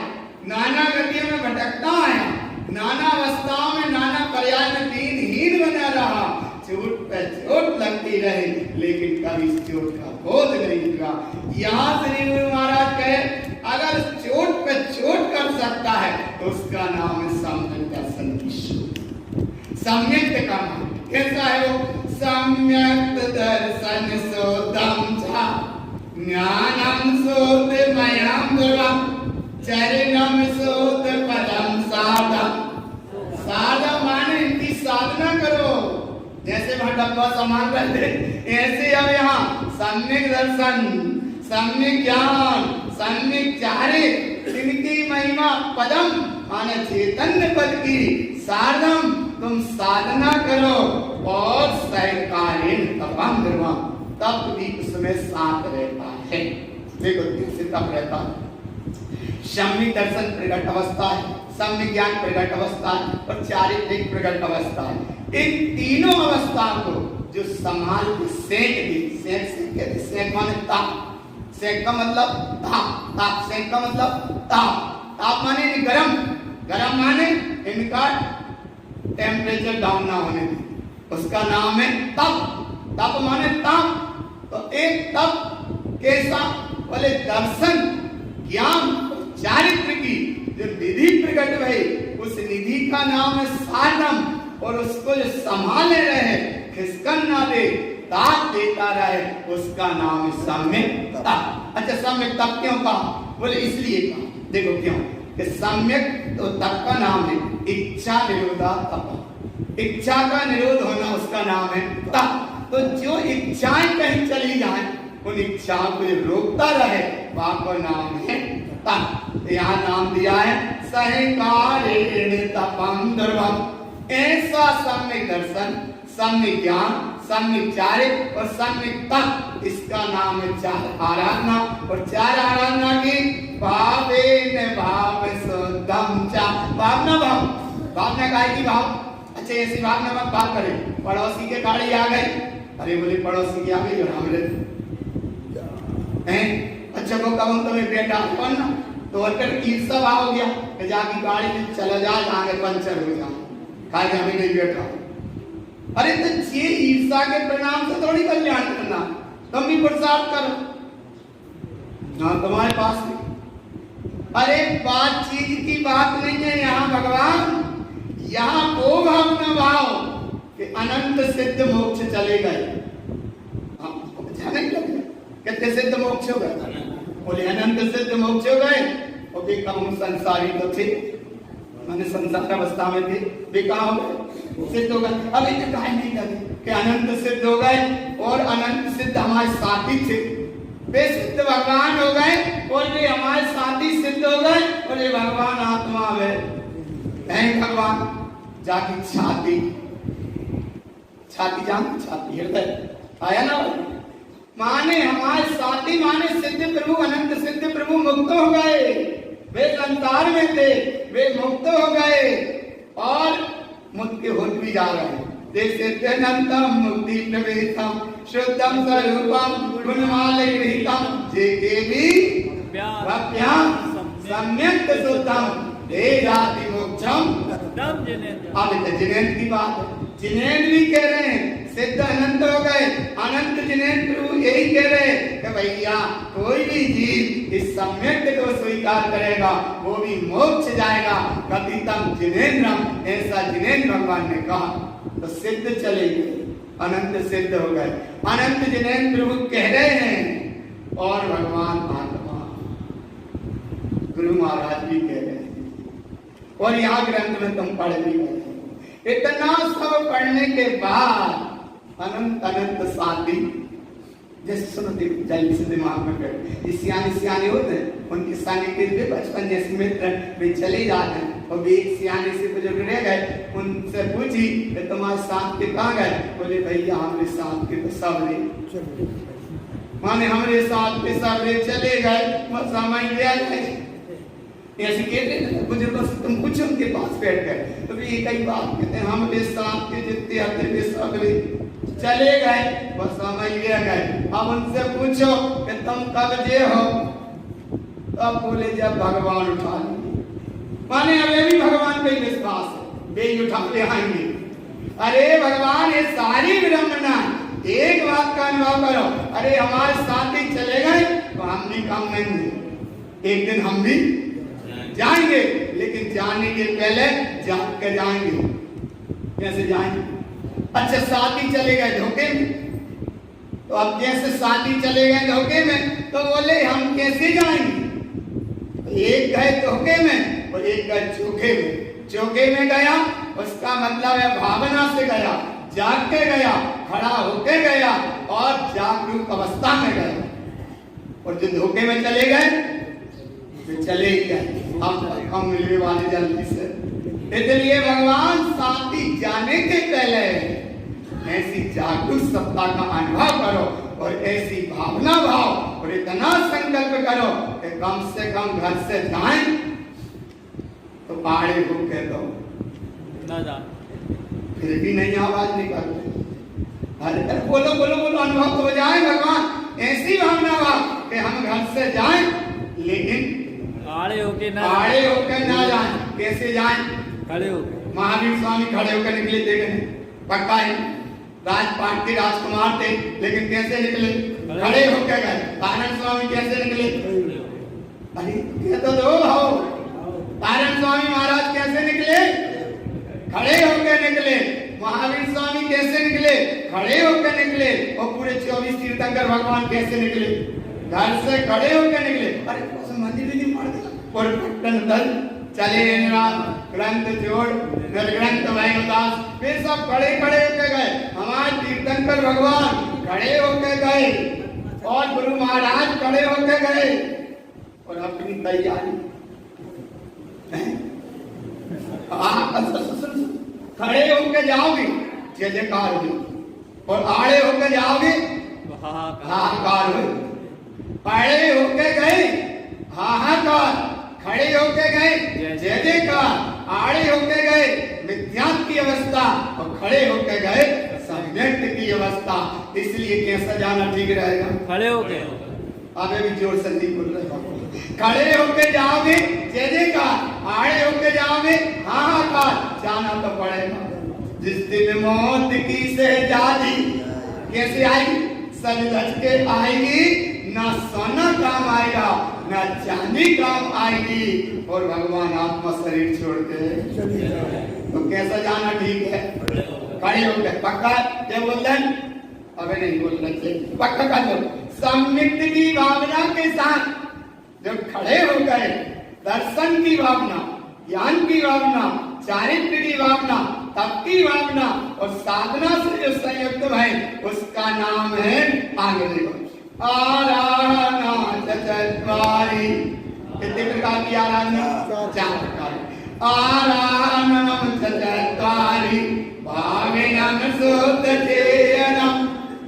नाना गतियों में भटकता आया, नाना अवस्थाओं में नाना पर्याय में दीनहीन बना रहा, चोट पे चोट लगती रही, लेकिन कभी इस चोट का बोध नहीं हुआ। यहाँ श्री गुरु महाराज कहे अगर चोट पे चोट कर सकता है तो उसका नाम है सम्यक दर्शन की शोध। सम्यक का नाम कैसा है? वो सम्यक दर्शन शोधम चा ज्ञानम शोध मयम गुरम चरणम शोध परम साधम। साधम माने इनकी साधना करो, जैसे वहां डब्बा सामान रहते ऐसे अब यहाँ सम्यक दर्शन, सम्यक ज्ञान, सम्यक चारित, इनकी महिमा पदम माने चैतन्य पद की साधम तुम साधना करो, और सहकारिण तपम ध्रुवम, तप भी उसमें साथ रहता है। देखो कैसे तप रहता है। सम्यक दर्शन प्रगट अवस्था है, सम्यक ज्ञान प्रगट अवस्था है, और चारित्रिक प्रगट अवस्था है। इन तीनों अवस्था को जो संभाल के सेक दी, सेक माने ताप, सेक का मतलब ताप, ताप सेक का मतलब ताप, ताप माने गरम, गरम माने इनका टेम्परेचर डाउन ना होने दी, उसका नाम है तप। तप माने ताप। तो एक तप कैसा? बोले दर्शन ज्ञान चारित्र की जो निधि प्रकट भई, उस निधि का नाम है साधम, और उसको जो संभाले रहे, खिसकन ना दे, ताप देता रहे, उसका नाम है सम्यक तप। अच्छा, सम्यक तप क्यों कहा? बोले इसलिए कहा, देखो क्यों कि सम्यक तो तप का नाम है इच्छा निरोधा तप। इच्छा का निरोध होना उसका नाम है तप। तो जो इच्छाएं कहीं चली जाए, उन इच्छाओं को रोकता रहे, वहां का नाम है तप। यहाँ नाम दिया है सहकारिण तपम ध्रुवम। ऐसा सम्यक दर्शन, सम्यक ज्ञान, सम्यक चारित्र और सम्यक तप, इसका नाम है चार आराधना। और चार आराधना की भावेन भाव शुद्धम चा, भावना भाव, भावना काय की भाव। अच्छा, ऐसी भावना मत बात करें, पड़ोसी के गाड़ी आ गई, अरे बोले पड़ोसी की आ गई और हमरे हैं, अच्छा वो कब तुम्हें बेटा कौन ना, तो अगर ईर्षा भाव हो गया कि जाकी गाड़ी में चला जा, आगे पंचर हो जाए, खाए हमें नहीं बैठा। अरे तो ये ईर्षा के परिणाम से थोड़ी कल्याण करना, तुम भी प्रसाद करो ना, तुम्हारे पास नहीं। अरे बात चीज की बात नहीं है यहाँ भगवान, यहाँ वो भावना भाव कि अनंत सिद्ध मोक्ष चले गए। हम जाने लगे कितने सिद्ध मोक्ष हो गए, बोले अनंत सिद्ध मोक्ष हो गए। और देखा हम संसारी तो थे, मैंने संसार अवस्था में थे, देखा हो गए सिद्ध हो गए। अब इन्हें कहा नहीं लगे कि अनंत सिद्ध हो गए और अनंत सिद्ध हमारे साथी थे, वे सिद्ध भगवान हो गए और वे हमारे साथी सिद्ध हो गए और ये भगवान आत्मा है भगवान जाकी छाती जान छाती हृदय आया ना, माने हमारे साथी माने सिद्ध प्रभु अनंत सिद्ध प्रभु मुक्त हो गए, वे संसार में थे, वे मुक्त हो गए और मुक्त होते भी जा रहे हैं। सिद्धनंतम मुक्ति प्रवेशम शुद्धम स्वरूपम गुणमालयितम जेकेवी भक्त्याम सम्यक सुतम देहाति मोक्षम। अब जिनेन्द्र की बात है, जिनेन्द्र भी कह रहे हैं सिद्ध अनंत हो गए, अनंत जिनेन्द्र प्रभु यही कह रहे हैं कि भैया कोई भी जीव इस सम्यक को स्वीकार करेगा वो भी मोक्ष जाएगा। कथितम जिनेन्द्रम, ऐसा जिनेन्द्र भगवान ने कहा। तो सिद्ध चले गए, अनंत सिद्ध हो गए, अनंत जिनेन्द्र प्रभु कह रहे हैं और भगवान आत्मा गुरु महाराज भी कह रहे हैं। और यहाँ ग्रंथ में तुम पढ़ भी गए, इतना सब पढ़ने के बाद अनंत अनंत साथी जैसे सुनो जल्दी से दिमाग में बैठ, सियाने होते हैं उनके सानिध्य में बचपन जैसे मित्र वे चले जाते हैं और वे एक सियाने से बुजुर्ग रह गए, उनसे पूछी कि तुम्हारे साथ के कहाँ गए, बोले भैया हमारे साथ के तो सब ले, माने हमारे साथ के सब ले चले गए, वो समझ लिया गए। ऐसे कहते हैं बुजुर्गों से, तुम पूछो उनके पास बैठ गए तो वे एक ही बात कहते हैं, हमारे साथ के जितने आते वे सब ले चले गए, बस समझ लिया गए। अब उनसे पूछो कि तुम कब जे हो, तब बोले जब भगवान उठा लेंगे, माने हमें भी भगवान पे विश्वास है, वे उठा ले आएंगे। अरे भगवान ये सारी विडंबना, एक बात का अनुभव करो, अरे हमारे साथ ही चले गए तो हम भी कम नहीं है, एक दिन हम भी जाएंगे, लेकिन जाने के पहले जाग कर जाएंगे। कैसे जाएंगे? अच्छा साथी चले गए धोखे में, तो अब जैसे साथी चले गए धोखे में तो बोले हम कैसे जाएंगे, एक गए धोखे में और एक गए चोखे में। चोखे में गया उसका मतलब है भावना से गया, जाग के गया, खड़ा होके गया और जागरूक अवस्था में गया, और जो धोखे में चले गए वे चले गए, हम मिलने वाले जल्दी से। इसलिए भगवान साथी जाने के पहले ऐसी जागरूक सत्ता का अनुभव करो और ऐसी भावना भाव और इतना संकल्प करो कि कम से कम घर से जाएं तो पहाड़े को कह दो ना जा, फिर भी नहीं आवाज निकालते, अरे बोलो बोलो बोलो, अनुभव हो जाए भगवान ऐसी भावना भाव कि हम घर से जाएं लेकिन खड़े होके ना जाएं। कैसे जाएं? खड़े होके। महावीर स्वामी खड़े होकर निकले थे, पक्का है, राजपाट के राजकुमार थे, लेकिन कैसे निकले? खड़े होकर गए। आनंद स्वामी कैसे निकले? अरे कह तो दो हो, आनंद स्वामी महाराज कैसे निकले? खड़े होकर निकले। महावीर स्वामी कैसे निकले? खड़े होकर निकले। और पूरे 24 तीर्थंकर भगवान कैसे निकले? घर से खड़े होकर निकले। अरे मंदिर भी मार दिया और पट्टन दल चले ग्रंथ जोड़ ग्रंथ वैदास, वे सब खड़े खड़े होकर गए। हमारे तीर्थंकर भगवान खड़े होकर गए और गुरु महाराज खड़े होकर गए और अपनी तैयारी खड़े होकर जाओगे जय जयकार हो, और आड़े होकर जाओगे हाहाकार हो। खड़े होकर गए हाहाकार, खड़े होके गए जय जयकार, आड़े होके गए मिथ्यात्व की अवस्था और खड़े होके गए सम्यक की अवस्था। इसलिए कैसा जाना ठीक रहेगा? खड़े होके। आगे भी जोर से नहीं बोल रहे, खड़े होके जाओगे जय जयकार, आड़े होके जाओगे हाहाकार, जाना तो पड़ेगा। जिस दिन मौत की सहजादी कैसे आएगी? सज धज के आएगी, ना सोना काम आएगा ना चांदी काम आएगी, और भगवान आत्मा शरीर छोड़ के तो कैसा जाना ठीक है? खड़े हो गए, पक्का क्या बोल रहे हैं? अबे नहीं बोलना चाहिए, पक्का कर लो। सम्मित की भावना के साथ जब खड़े हो गए, दर्शन की भावना, ज्ञान की भावना, चारित्र की भावना, तप की भावना और साधना से जो संयुक्त है उसका नाम है आंगन। आराधना चतुर्वारी, कितने प्रकार की आराधना? 4 प्रकार। आराधना चतुर्वारी भाविनम सुतचेयनम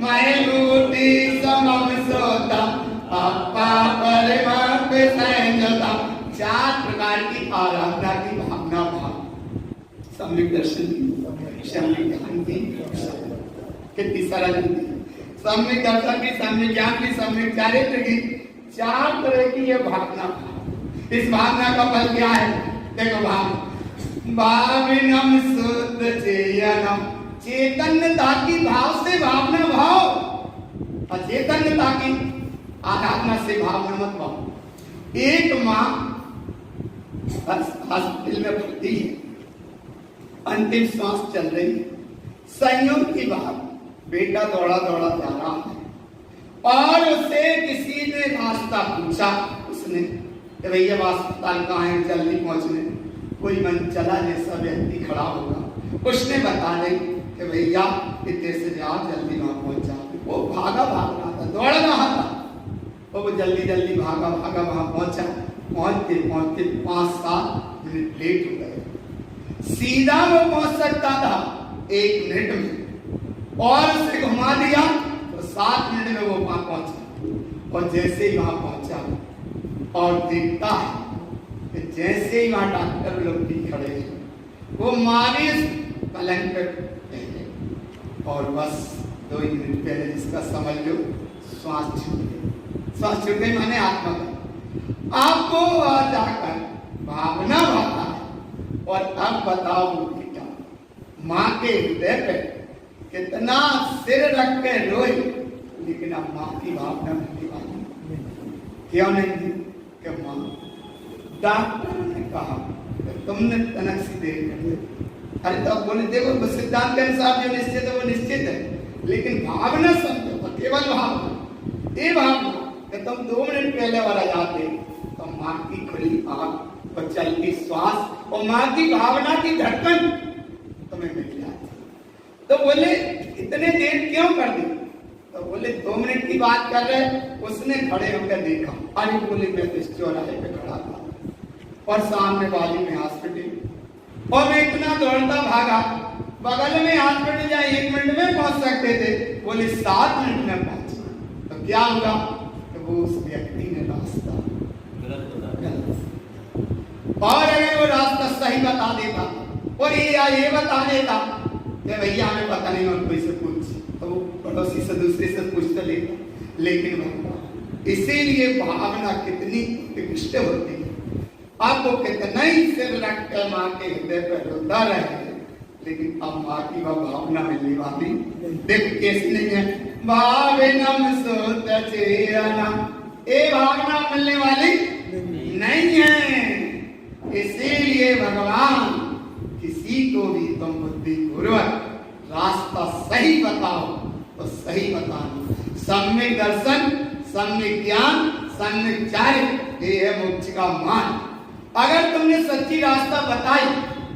मयमूर्ति समम सोतम अपा परिमप संयतम। 4 प्रकार की आराधना की भावना भाव, सम्यक दर्शन की, सम्यक ध्यान की, कितनी सरल, सम्यक दर्शन की, सम्यक ज्ञान की, सम्यक चारित्र की, 4 तरह की ये भावना भाव। इस भावना का फल क्या है? देखो भाव, भाविनम शुद्ध चेतनम, चैतन्यता की भाव से भावना भाव, अचेतन्यता की आराधना से भावना मत भाव। एक माँ हॉस्पिटल में भर्ती है, अंतिम श्वास चल रही है, संयोग की बात, बेटा दौड़ा दौड़ा जा रहा है और उससे किसी ने रास्ता पूछा, उसने कि भैया अस्पताल कहाँ है, जल्दी पहुंचने। कोई मन चला जैसा व्यक्ति खड़ा होगा, उसने बता दी कि भैया इतने से जाओ, जल्दी वहां पहुंच जाओ। वो भागा भाग रहा था, दौड़ रहा था, वो जल्दी जल्दी भागा भागा वहां पहुंचा। पहुंचते पहुंचते 5-7 मिनट लेट हो गए। सीधा वो पहुंच सकता था 1 मिनट में, और उसे घुमा दिया तो 7 मिनट में वो वहां पहुंचा। और जैसे ही वहां पहुंचा और देखता है कि जैसे ही वहां डॉक्टर लोग भी खड़े हैं, वो मारिस पलंग पर और बस 2 मिनट पहले जिसका समझ लो श्वास छूट गई। श्वास छूट गई माने आत्मा का आपको जाकर भावना भाता है। और अब बताओ बेटा, माँ के हृदय पे कितना सिर रख के रोई, लेकिन अब माँ की भावना मिलने वाली क्यों नहीं? कि माँ, डॉक्टर ने कहा कि तुमने तनक सी देर कर दी। अरे तो बोले देखो सिद्धांत के अनुसार जो निश्चित है वो निश्चित है, लेकिन भावना समझो, केवल भावना, ये भावना कि तुम 2 मिनट पहले वाला जाते तो माँ की खुली आंख और चलती श्वास और माँ की भावना की धड़कन तुम्हें मिल जाती। तो बोले इतने देर क्यों कर दी? तो बोले 2 मिनट की बात कर रहे। उसने खड़े होकर देखा, अरे बोले मैं तो इस चौराहे पे खड़ा था और सामने वाली में हॉस्पिटल, और मैं इतना दौड़ता भागा, बगल में हॉस्पिटल जहाँ 1 मिनट में पहुंच सकते थे, बोले 7 मिनट में पहुंचा। तो क्या हुआ? तो वो उस व्यक्ति ने रास्ता और अगर वो रास्ता सही बता देता और ये बता देता कि भैया हमें पता नहीं, और कोई से पूछ, तो वो पड़ोसी से दूसरे से पूछता लेता। लेकिन इसीलिए भावना कितनी उत्कृष्ट होती है। आपको कितना ही सिर रख कर माँ के हृदय पर रोता रहे, लेकिन अब माँ की वह भावना मिलने वाली देखो कैसी नहीं है। भावनम सोचेयनम, ये भावना मिलने वाली नहीं है। इसीलिए भगवान किसी को भी तुम बुद्धि पूर्वक रास्ता सही बताओ तो सही बताना। सम्यक दर्शन, सम्यक ज्ञान, सम्यक चारित्र, ये है मोक्ष का मार्ग। अगर तुमने सच्ची रास्ता बताई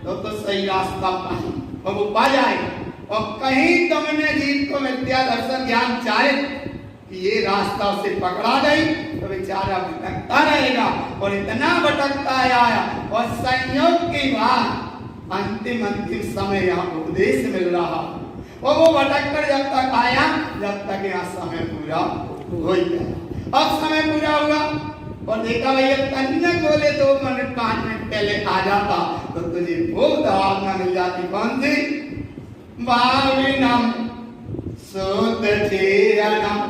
तो सही रास्ता पाई और वो पा जाएगा। और कहीं तुमने जीव को विद्या दर्शन ज्ञान चारित्र ये रास्ता उसे पकड़ा गई तो बेचारा भटकता रहेगा, और इतना भटकता आया और संयोग की बात अंतिम समय यहाँ उपदेश मिल रहा, और वो भटक कर जब तक आया जब तक यहाँ समय पूरा हो गया। अब समय पूरा हुआ और देखा भैया तन्ने बोले 2 मिनट 5 मिनट पहले आ जाता तो तुझे वो भावना मिल जाती। कौन सी? भाविनम सोचेयनम,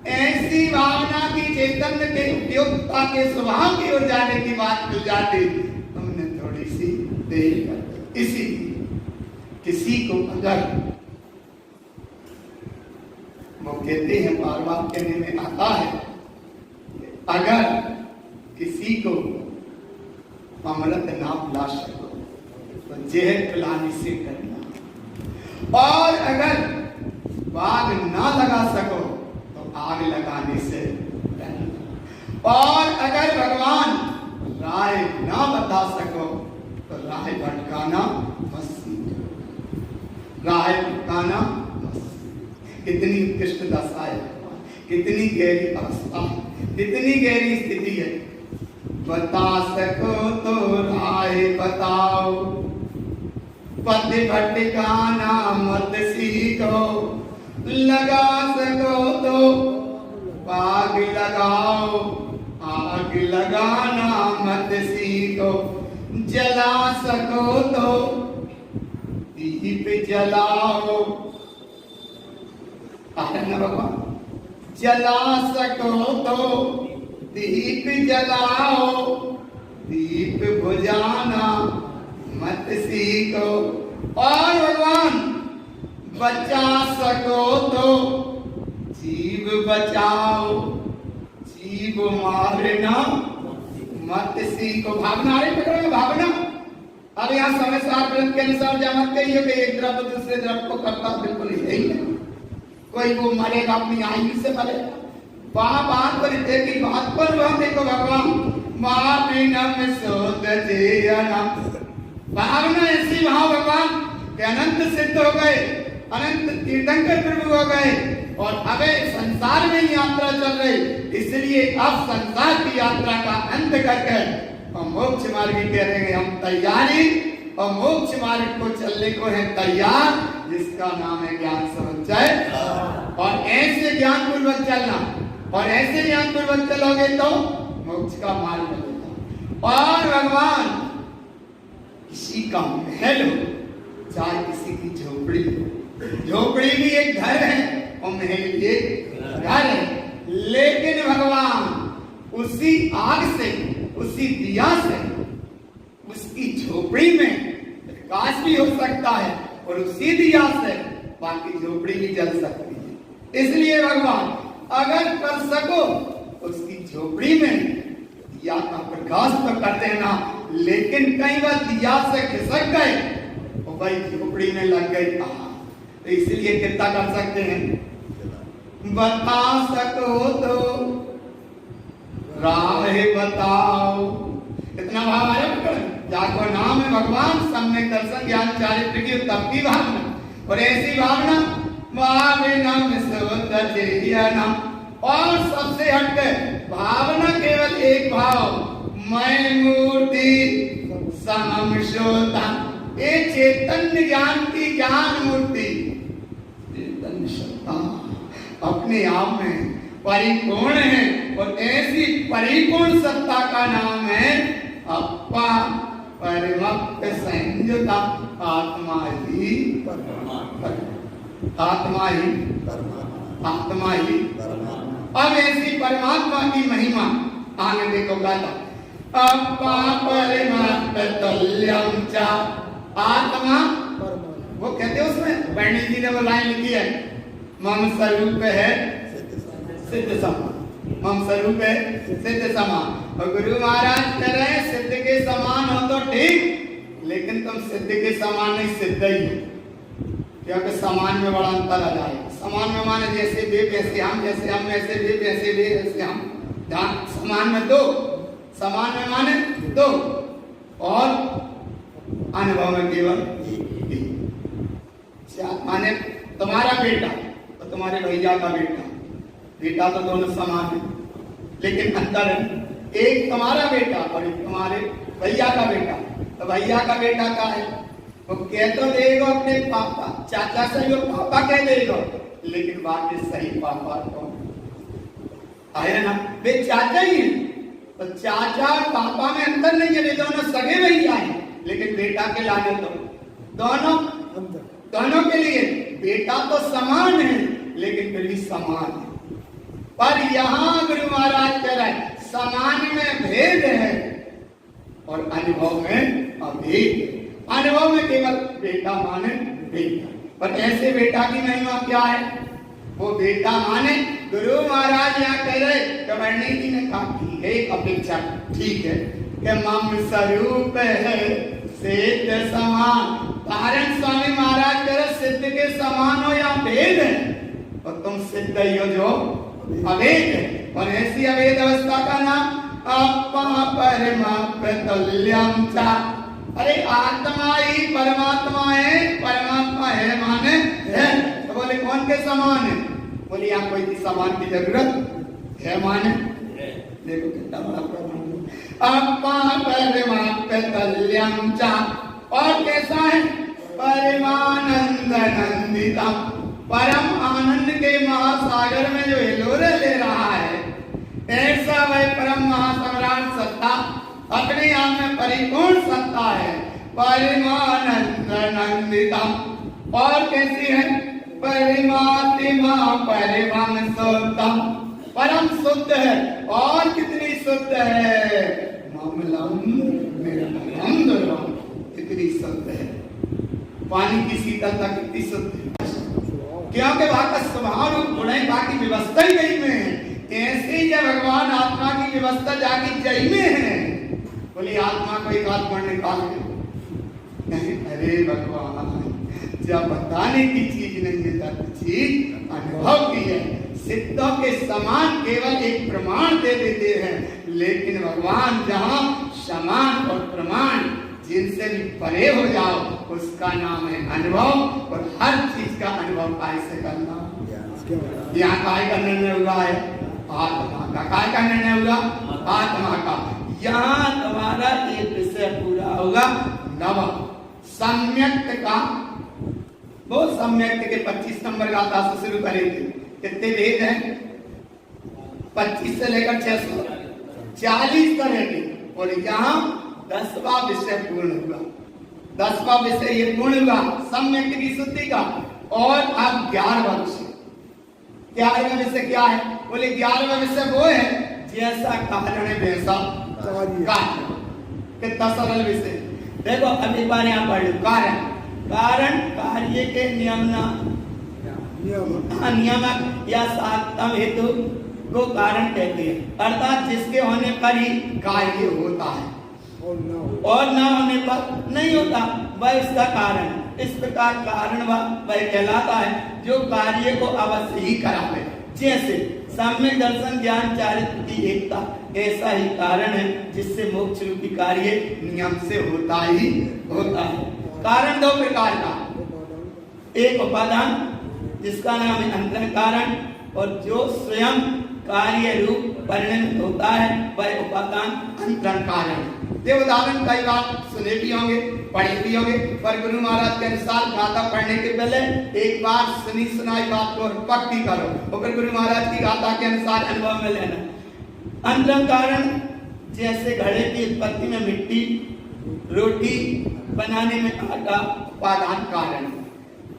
ऐसी भावना की चैतन्य के उपयोगिता के स्वभाव की ओर जाने की बात मिल जाती। तुमने थोड़ी सी देर कर दी। इसी किसी को अगर वो कहते हैं, बार बार कहने में आता है, अगर किसी को अमृत ना पिला सको तो जहर पिलाने से करना, और अगर बाग ना लगा सको तो आग लगाने से डरो। और अगर भगवान राह ना बता सको तो राह भटकाना मत सीखो। राह भटकाना मत सीखो। कितनी उत्कृष्ट दशा है, कितनी गहरी अवस्था है, कितनी गहरी स्थिति है। बता सको तो राह बताओ, पथ भटकाना मत सीखो। लगा सको तो आग लगाओ, आग लगाना मत सीखो। जला सको तो दीप जलाओ। न भगवान, जला सको तो दीप जलाओ, दीप बुझाना मत सीखो। और भगवान बचा सको तो जीव बचाओ, जीव मारना मत सीखो। भावना अरे पकड़ो भावना। अब यहाँ समझदार ग्रंथ के अनुसार जहाँ कहिए कि एक द्रव्य दूसरे द्रव्य को करता बिल्कुल यही है। कोई वो मरेगा अपनी आयु से मरेगा। वहां बात पर देखी बात पर वह देखो भगवान महाविनम सोद भावना ऐसी वहां भगवान के अनंत सिद्ध हो गए, अनंत तीर्थंकर प्रभु हो गए और अब संसार में यात्रा चल रही। इसलिए अब संसार की यात्रा का अंत करके हम मोक्ष मार्ग कह रहे हैं हम तैयारी और मोक्ष मार्ग को चलने को है तैयार, जिसका नाम है ज्ञान समुच्चय। और ऐसे ज्ञान पूर्वक चलना और ऐसे ज्ञान पूर्वक चलोगे तो मोक्ष का मार्ग मिलेगा। और भगवान किसी का महल हो चाहे किसी की झोपड़ी हो, झोपड़ी भी एक घर है और महल भी एक घर है, लेकिन भगवान उसी आग से उसी दिया से उसकी झोपड़ी में प्रकाश भी हो सकता है और उसी दिया से बाकी झोपड़ी भी जल सकती है। इसलिए भगवान अगर कर सको उसकी झोपड़ी में दिया का प्रकाश तो कर देना, लेकिन कई बार दिया से खिसक गए और भाई झोपड़ी में लग गई कहा, तो इसलिए कितना कर सकते हैं, बता सको तो राह बताओ। इतना भाव आया जाको नाम है भगवान सम्यक दर्शन ज्ञान चारित्र की तब की भावना। और ऐसी भावना और सबसे हटके भावना केवल एक भाव, मैं मूर्ति समम श्रोता। ये चैतन्य ज्ञान की ज्ञान मूर्ति चैतन्य सत्ता अपने आप में परिपूर्ण है और ऐसी परिपूर्ण सत्ता का नाम है अप्पा परमप्त संयुता। आत्मा ही आत्मा ही आत्मा ही। अब ऐसी परमात्मा की महिमा आगे देखो गाता अप्पा परमप्त तुल्यम च। आत्मा वो कहते हैं उसमें वर्णी जी ने वो लाइन लिखी है, मम स्वरूप है सिद्ध समान, मम स्वरूप है सिद्ध समान। और गुरु महाराज कह रहे हैं सिद्ध के समान हो तो ठीक, लेकिन तुम सिद्ध के समान नहीं सिद्ध ही हो, क्योंकि समान में बड़ा अंतर आ जाएगा। समान में माने जैसे वे वैसे हम, जैसे हम वैसे वे वैसे वे वैसे हम। समान में दो, समान में माने दो और अनुभव में केवल एक। माने तुम्हारा बेटा और तुम्हारे भैया का बेटा, बेटा तो दोनों समान है लेकिन अंतर है, एक तुम्हारा बेटा और एक तुम्हारे भैया का बेटा। तो भैया का बेटा का है वो कह तो देगा अपने पापा, चाचा से वो पापा कह देगा, लेकिन बाकी सही पापा कौन है ना, वे चाचा ही है। तो चाचा और पापा में अंतर नहीं है, वे दोनों सगे भैया हैं, लेकिन बेटा के लाने तो दोनों के लिए बेटा तो समान है लेकिन फिर भी समान है। पर यहाँ गुरु महाराज कह रहे हैं समान में भेद है और अनुभव में अभेद है। अनुभव में केवल बेटा माने बेटा, पर ऐसे बेटा की महिमा क्या है, वो बेटा माने। गुरु महाराज यहाँ कह रहे कवर्णी जी ने कहा ठीक है, एक अपेक्षा ठीक है कि मम स्वरूप है सिद्ध समान। कारण स्वामी महाराज कह रहे सिद्ध के समान हो या भेद है, और तुम सिद्ध ही हो जो अभेद है। और ऐसी अभेद अवस्था का नाम तुल्यम चा। अरे आत्मा ही परमात्मा है, परमात्मा है माने है। तो बोले कौन के समान है? बोले यहाँ कोई की समान की जरूरत है माने। देखो कितना बड़ा प्रमाण। तुल्यम चा। और कैसा है? परमानंद नंदितम, परम आनंद के महासागर में जो हिलोरे ले रहा है, ऐसा वह परम महासम्राट सत्ता अपने आप में परिपूर्ण सत्ता है, परिमानंद नंदितम। और कैसी है? परिमात्मा परिमं शुद्धम, परम शुद्ध है। और कितनी शुद्ध है? ममलम निर्मलम, कितनी शुद्ध है। पानी की शीतलता कितनी शुद्ध है, क्योंकि वहां का स्वभाव रूप गुण है, बाकी व्यवस्था ही यही में है। ऐसे जब भगवान आत्मा की व्यवस्था जाके जय में है। बोली आत्मा को एक आत्मा निकाल के, अरे भगवान जब बताने की चीज नहीं है तब चीज अनुभव की है। सिद्धों के समान केवल एक प्रमाण दे देते हैं, लेकिन भगवान जहाँ समान और प्रमाण जिनसे भी परे हो जाओ, उसका नाम है अनुभव। और हर चीज का अनुभव काय से करना। यहाँ काय का निर्णय हुआ है? आत्मा का। काय का निर्णय हुआ? आत्मा का। यहाँ तुम्हारा एक विषय पूरा होगा। नव सम्यक्त का, वो सम्यक्त के 25 नंबर गाथा से शुरू करेंगे। कितने वेद हैं? 25 से लेकर 640 करेंगे। और यहाँ 10वां विषय पूर्ण हुआ। 10वां विषय ये पूर्ण हुआ सम्यक्त की शुद्धि का। और अब 11वां विषय। 11वां विषय क्या है? बोले 11वां विषय वो है जैसा कारण है वैसा कार्य। कितना सरल विषय। देखो अब एक बार यहाँ पढ़ लो। कारण, कारण कार्य के नियामक या साधन हेतु को कारण कहते हैं। अर्थात जिसके होने पर ही कार्य होता है और ना होने पर नहीं होता, वह इसका कारण। इस प्रकार कारण वह कहलाता है जो कार्य को अवश्य ही करावे। जैसे सम्यक दर्शन ज्ञान चारित्र की एकता, ऐसा ही कारण है जिससे मोक्ष रूपी कार्य नियम से होता ही होता है। कारण दो प्रकार का, एक उपादान जिसका नाम है अंतरंग कारण, और जो स्वयं कार्य रूप परिणमित होता है वह उपादान अंतरंग कारण। ये उदाहरण कई बार सुने भी होंगे, पढ़े भी होंगे, पर गुरु महाराज के अनुसार गाथा पढ़ने के पहले एक बार सुनी सुनाई बात को पक्की करो, और फिर गुरु महाराज की गाथा के अनुसार अनुभव में लेना। अंतरंग कारण जैसे घड़े की उत्पत्ति में मिट्टी, रोटी बनाने में आटा उपादान कारण।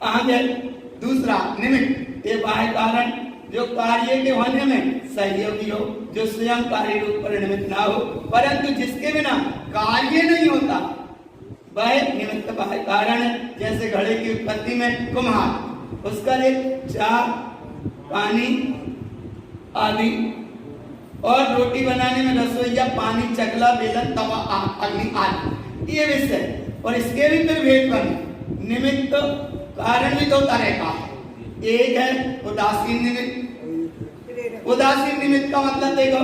आगे दूसरा निमित्त, ये बाह्य कारण जो कार्य के होने में सहयोगी हो, जो स्वयं कार्य रूप परिणमित ना हो, परंतु जिसके बिना कार्य नहीं होता, वह निमित्त बाह्य कारण है। जैसे घड़े की उत्पत्ति में कुम्हार, उसका एक चार, पानी आदि, और रोटी बनाने में रसोईया, पानी, चकला, बेलन, तवा, अग्नि आदि, ये विषय। और इसके भी फिर भेद बने। निमित्त कारण भी दो तरह का है। एक है उदासीन निमित्त। उदासीन निमित्त का मतलब देखो,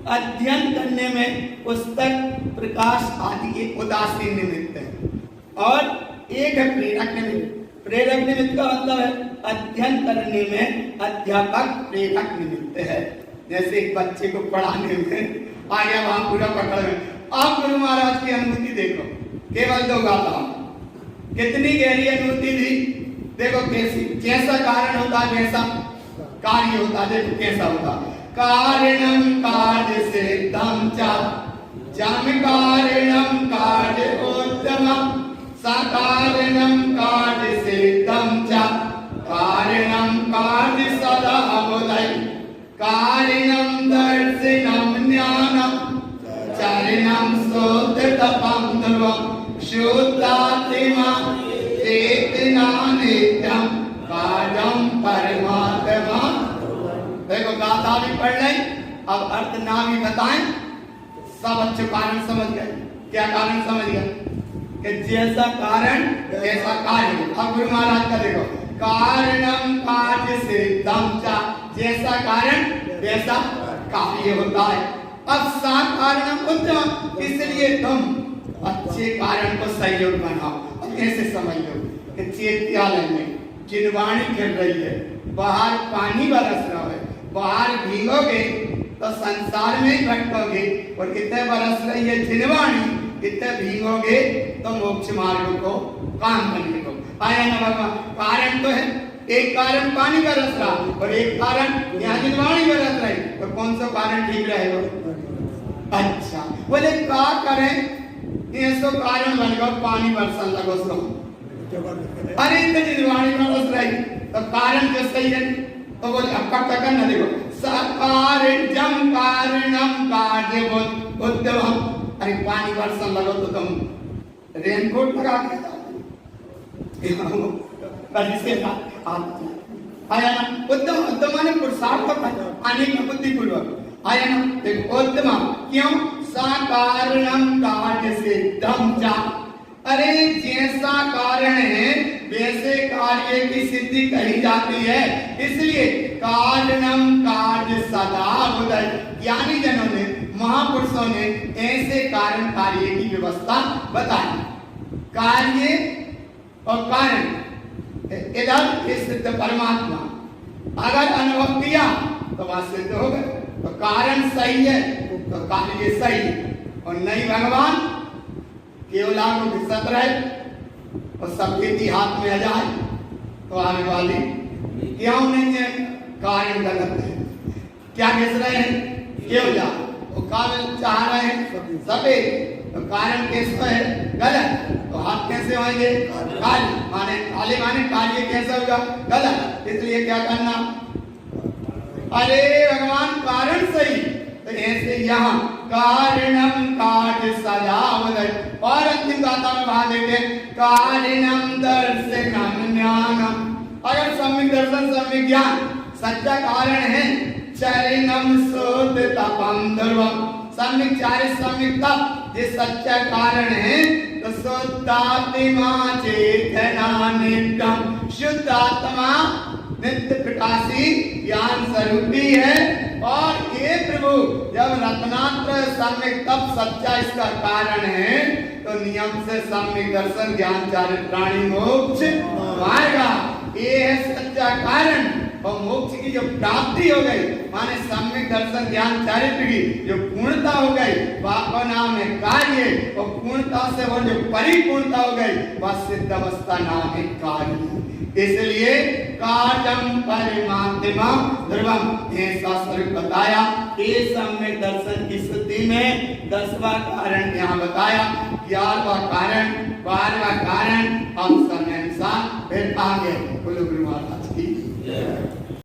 अध्ययन करने में पुस्तक, प्रकाश आदि एक उदासीन निमित्त है। और एक है प्रेरक निमित्त। प्रेरक निमित्त का मतलब है अध्ययन करने में अध्यापक प्रेरक निमित्त है। जैसे एक बच्चे को पढ़ाने में आ गया वहां पूरा पकड़ में। आप गुरु महाराज की अनुभूति देखो, केवल दो गाथा, कितनी गहरी अनुभूति थी। देखो कैसी, कैसा कारण होता है वैसा कार्य होता। देखो कैसा होता, कारणम कार्य से दम चा, जम कारणम कार्य उत्तमम, सकारणम कार्य से दम चा, कारणम कार्य सदा अवोदय, कारणम दर्शनम ज्ञानम, चरणम शुद्ध तपम ध्रुवम, शुद्धात्मा चेतना नित्यम, कार्यम परमात्मा। देखो गाथा भी पढ़ लें, अब अर्थ ना भी बताएं, सब अच्छे कारण समझ गए। क्या कारण समझ गए? कि जैसा कारण ऐसा कार्य। अब गुरु महाराज का देखो, कारणम कार्य सिद्धम च, जैसा कारण वैसा कार्य होता है। अब सा कारणम उत्तम, इसलिए तुम अच्छे कारण को सहयोग बनाओ। अब ऐसे समझ लो कि चैत्यालय में जिनवाणी खेल रही है, बाहर पानी बरस रहा है, बाहर भीगोगे तो संसार में ही भटकोगे, और इतने बरस रही है जिनवाणी, इतने भीगोगे तो मोक्ष मार्ग को काम करने को आया ना भगवान। कारण तो है, एक कारण पानी बरस रहा और एक कारण यहाँ जिनवाणी बरस रही, तो कौन सा कारण ठीक रहेगा? अच्छा बोले क्या करें, ये सो कारण बन गया पानी बरसन लगो सो, अरे तो जिनवाणी बरस रही तो कारण जो सही है, तो बोले अब पक्का करना। देखो सकारणम कारणम कार्य उत्तम, अरे पानी बरसन लगो तो तुम रेनकोट लगा के आया ना। उत्तम उत्तम माने पुरुषार्थ आने की बुद्धिपूर्वक आया ना। देखो उत्तम क्यों, साकारणम कार्य सिद्धम च, अरे जैसा कारण है वैसे कार्य की सिद्धि कही जाती है, इसलिए कारणम कार्य सदा उदय। ज्ञानी जनों ने, महापुरुषों ने ऐसे कारण कार्य की व्यवस्था बताई। कार्य और कारण इधर सिद्ध परमात्मा, अगर अनुभव किया तो वह सिद्ध हो गए, तो कारण सही है तो कार्य सही है, और नहीं भगवान केवल आंखों के सत रहे और सब खेती हाथ में आ जाए तो आने वाली क्यों नहीं है, कारण गलत है। क्या घिस रहे हैं, केवल वो कारण चाह रहे हैं सभी, तो कारण कैसा है गलत, तो हाथ कैसे होंगे काली, माने काले माने कार्य कैसा होगा गलत। इसलिए क्या करना, अरे भगवान कारण सही, तो ऐसे यहाँ कारणम कार्य सदा उदय। और अंतिम गाथा में भाग देते कारणम दर्शनम ज्ञानम, अगर सम्यक दर्शन सम्यक ज्ञान सच्चा कारण है, चरणम शुद्ध तपम ध्रुवम, सम्यक चार्य सम्यक तप ये सच्चा कारण है, तो शुद्धात्मा चेतना नित्यम, शुद्ध आत्मा नित्य प्रकाशी ज्ञान स्वरूपी है। और ये प्रभु जब रत्नात्र सम्यक तप सच्चा इसका कारण है, तो नियम से सम्यक दर्शन ज्ञान चारित प्राणी मोक्ष पाएगा। ये है सच्चा कारण, और मोक्ष की जो प्राप्ति हो गई, माने सम्यक दर्शन ज्ञान चारित्र की जो पूर्णता हो गई, वह नाम है कार्य, और पूर्णता से वो जो परिपूर्णता हो गई वह सिद्ध अवस्था नाम है कार्य। इसलिए कार्यम परिमात्मा ध्रुवम, ये शास्त्र बताया। ये सम्यक दर्शन की शुद्धि में 10वां कारण यहाँ बताया, 11वां कारण, 12वां कारण, अब समय अनुसार फिर आगे। बोलो गुरु महाराज की जय।